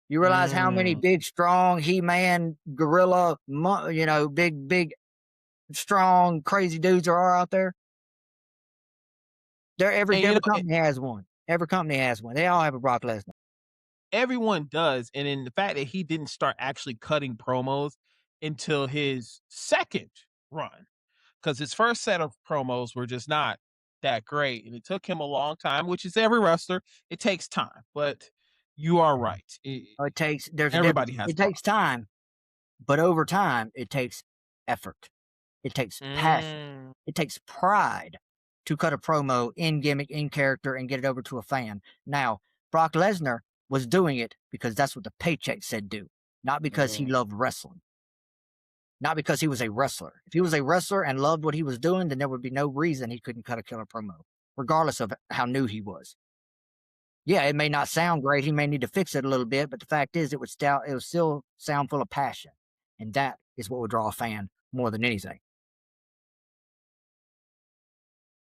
You realize how many big, strong, He-Man, gorilla, big, strong, crazy dudes there are out there? Every company has one. Every company has one. They all have a Brock Lesnar. Everyone does. And in the fact that he didn't start actually cutting promos until his second run, because his first set of promos were just not that great. And it took him a long time, which is every wrestler. It takes time. But you are right. There's everybody a has it takes time, but over time, it takes effort. It takes passion. It takes pride to cut a promo in gimmick, in character, and get it over to a fan. Now, Brock Lesnar was doing it because that's what the paycheck said do, not because he loved wrestling, not because he was a wrestler. If he was a wrestler and loved what he was doing, then there would be no reason he couldn't cut a killer promo, regardless of how new he was. Yeah, it may not sound great. He may need to fix it a little bit, but the fact is, it would still sound full of passion, and that is what would draw a fan more than anything.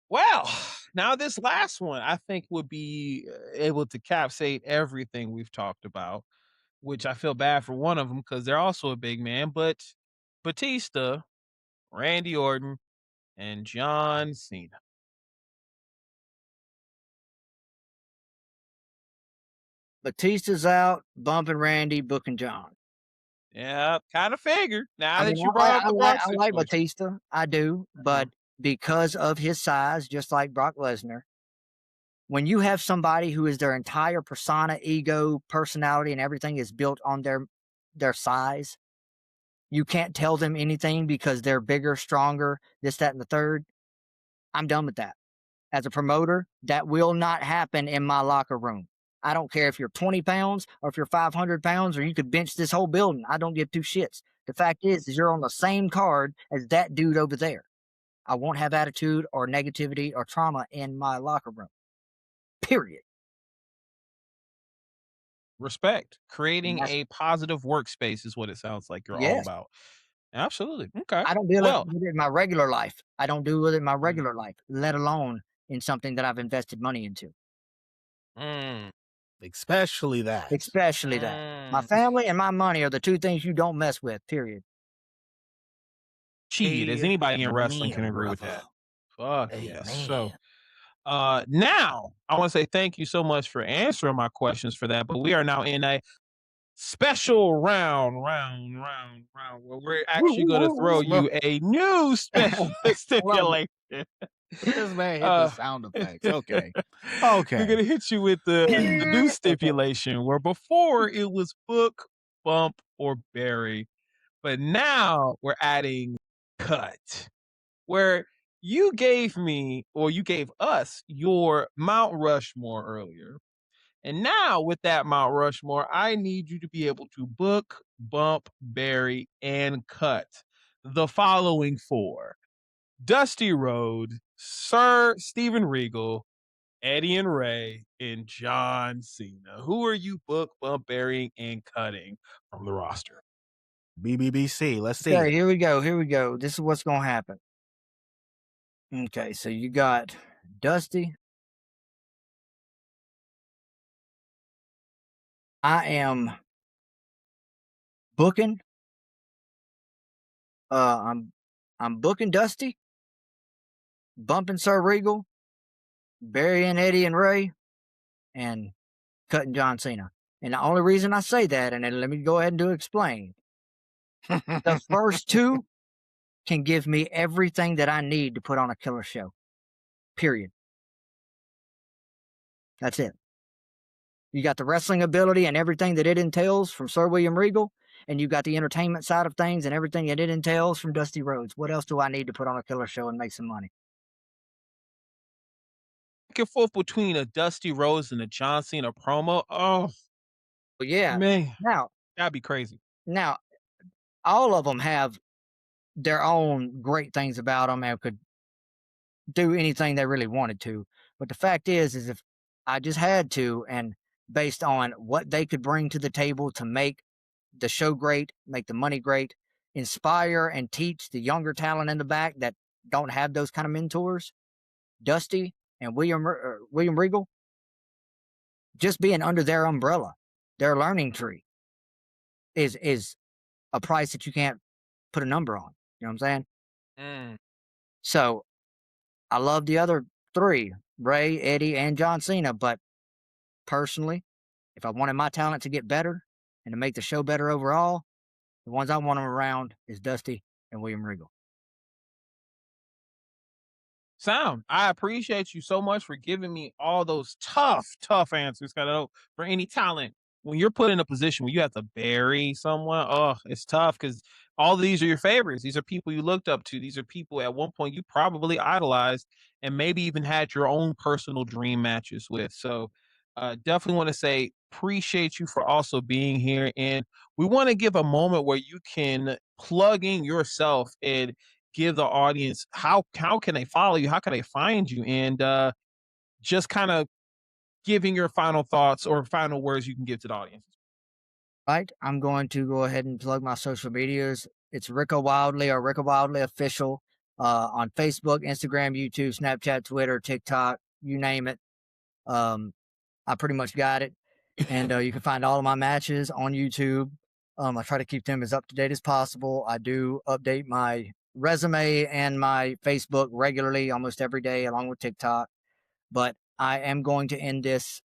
Well, now this last one, I think would be able to capsate everything we've talked about, which I feel bad for one of them because they're also a big man, but Batista, Randy Orton, and John Cena. Batista's out, bumping Randy, booking John. Yeah, kind of figured. Now I that mean, you brought up I the like Brock situation. Batista, I do, but because of his size, just like Brock Lesnar, when you have somebody who is their entire persona, ego, personality, and everything is built on their size, you can't tell them anything because they're bigger, stronger, this, that, and the third. I'm done with that. As a promoter, that will not happen in my locker room. I don't care if you're 20 pounds or if you're 500 pounds or you could bench this whole building. I don't give two shits. The fact is you're on the same card as that dude over there. I won't have attitude or negativity or trauma in my locker room. Period. Respect. Creating a positive workspace is what it sounds like you're all about. Absolutely. Okay. I don't deal with it in my regular life. I don't deal with it in my regular life, let alone in something that I've invested money into. Especially that. My family and my money are the two things you don't mess with, period. Cheat, as anybody in wrestling can agree with that. Fuck yes. So now I want to say thank you so much for answering my questions for that, but we are now in a special round where we're actually going to throw you a new special stipulation. This man hit the sound effects. Okay. We're going to hit you with the new stipulation where before it was book, bump, or bury, but now we're adding cut, where you gave me, or you gave us, your Mount Rushmore earlier. And now with that Mount Rushmore, I need you to be able to book, bump, bury, and cut the following four: Dusty Rhodes, Sir Steven Regal, Eddie and Ray, and John Cena. Who are you book, bump, burying, and cutting from the roster? BBBC. Let's see. Okay, here we go. This is what's going to happen. Okay, so you got Dusty. I am booking. I'm booking Dusty, bumping Sir Regal, burying Eddie and Ray, and cutting John Cena. And the only reason I say that, and then let me go ahead and explain. The first two can give me everything that I need to put on a killer show. Period. That's it. You got the wrestling ability and everything that it entails from Sir William Regal, and you got the entertainment side of things and everything that it entails from Dusty Rhodes. What else do I need to put on a killer show and make some money? Back and forth between a Dusty Rhodes and a John Cena promo. Oh, well, yeah. Man, now that'd be crazy. Now, all of them have their own great things about them and could do anything they really wanted to. But the fact is if I just had to, and based on what they could bring to the table to make the show great, make the money great, inspire and teach the younger talent in the back that don't have those kind of mentors, Dusty and William Regal, just being under their umbrella, their learning tree, is a price that you can't put a number on. You know what I'm saying? So I love the other three, Ray, Eddie, and John Cena, but personally, if I wanted my talent to get better and to make the show better overall, the ones I want them around is Dusty and William Regal. Sound. I appreciate you so much for giving me all those tough answers. Because for any talent, when you're put in a position where you have to bury someone, it's tough because all these are your favorites. These are people you looked up to. These are people at one point you probably idolized and maybe even had your own personal dream matches with. So definitely want to say appreciate you for also being here. And we want to give a moment where you can plug in yourself and give the audience how can they follow you? How can they find you? And just kind of giving your final thoughts or final words you can give to the audience. Right. I'm going to go ahead and plug my social medias. It's Rico Wildly or Rico Wildly Official on Facebook, Instagram, YouTube, Snapchat, Twitter, TikTok, you name it. I pretty much got it. And you can find all of my matches on YouTube. I try to keep them as up to date as possible. I do update my resume and my Facebook regularly, almost every day, along with TikTok. But I am going to end this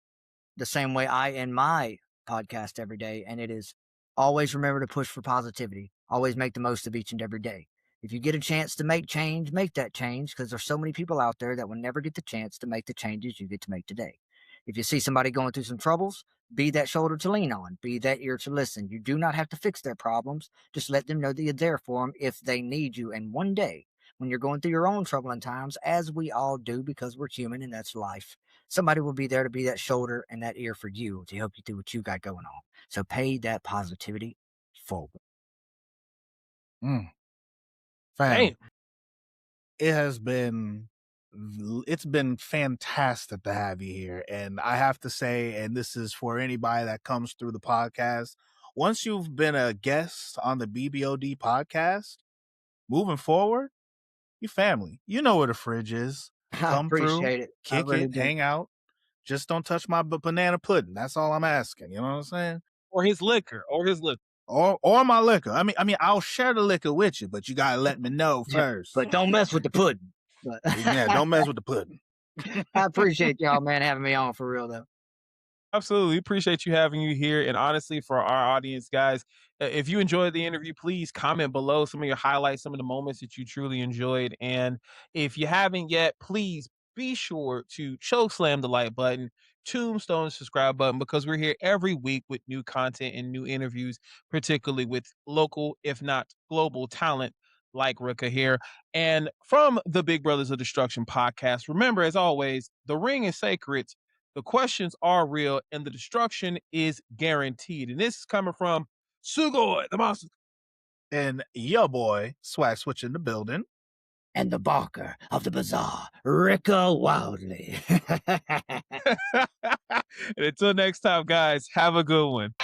the same way I end my podcast every day. And it is always remember to push for positivity. Always make the most of each and every day. If you get a chance to make change, make that change, because there's so many people out there that will never get the chance to make the changes you get to make today. If you see somebody going through some troubles, be that shoulder to lean on, be that ear to listen. You do not have to fix their problems. Just let them know that you're there for them if they need you. And one day, when you're going through your own troubling times, as we all do because we're human and that's life, somebody will be there to be that shoulder and that ear for you to help you through what you got going on. So pay that positivity forward. Fam, Damn. it's been fantastic to have you here. And I have to say, and this is for anybody that comes through the podcast, once you've been a guest on the BBOD podcast, moving forward, you family. You know where the fridge is. I Come through, appreciate it. kick really it, do. hang out. Just don't touch my banana pudding. That's all I'm asking. You know what I'm saying? Or his liquor. Or my liquor. I mean, I'll share the liquor with you, but you gotta let me know Yeah, first. but don't mess with the pudding. But Yeah, don't mess with the pudding. I appreciate y'all, man, having me on for real though. Absolutely. Appreciate you having you here. And honestly, for our audience, guys, if you enjoyed the interview, please comment below some of your highlights, some of the moments that you truly enjoyed. And if you haven't yet, please be sure to choke slam the like button, tombstone subscribe button, because we're here every week with new content and new interviews, particularly with local, if not global talent like Rika here. And from the Big Brothers of Destruction podcast, remember, as always, the ring is sacred. The questions are real and the destruction is guaranteed. And this is coming from Sugoi, the monster. And your boy, Swag Switch in the building. And the barker of the bazaar, Rico Wildly. And until next time, guys, have a good one.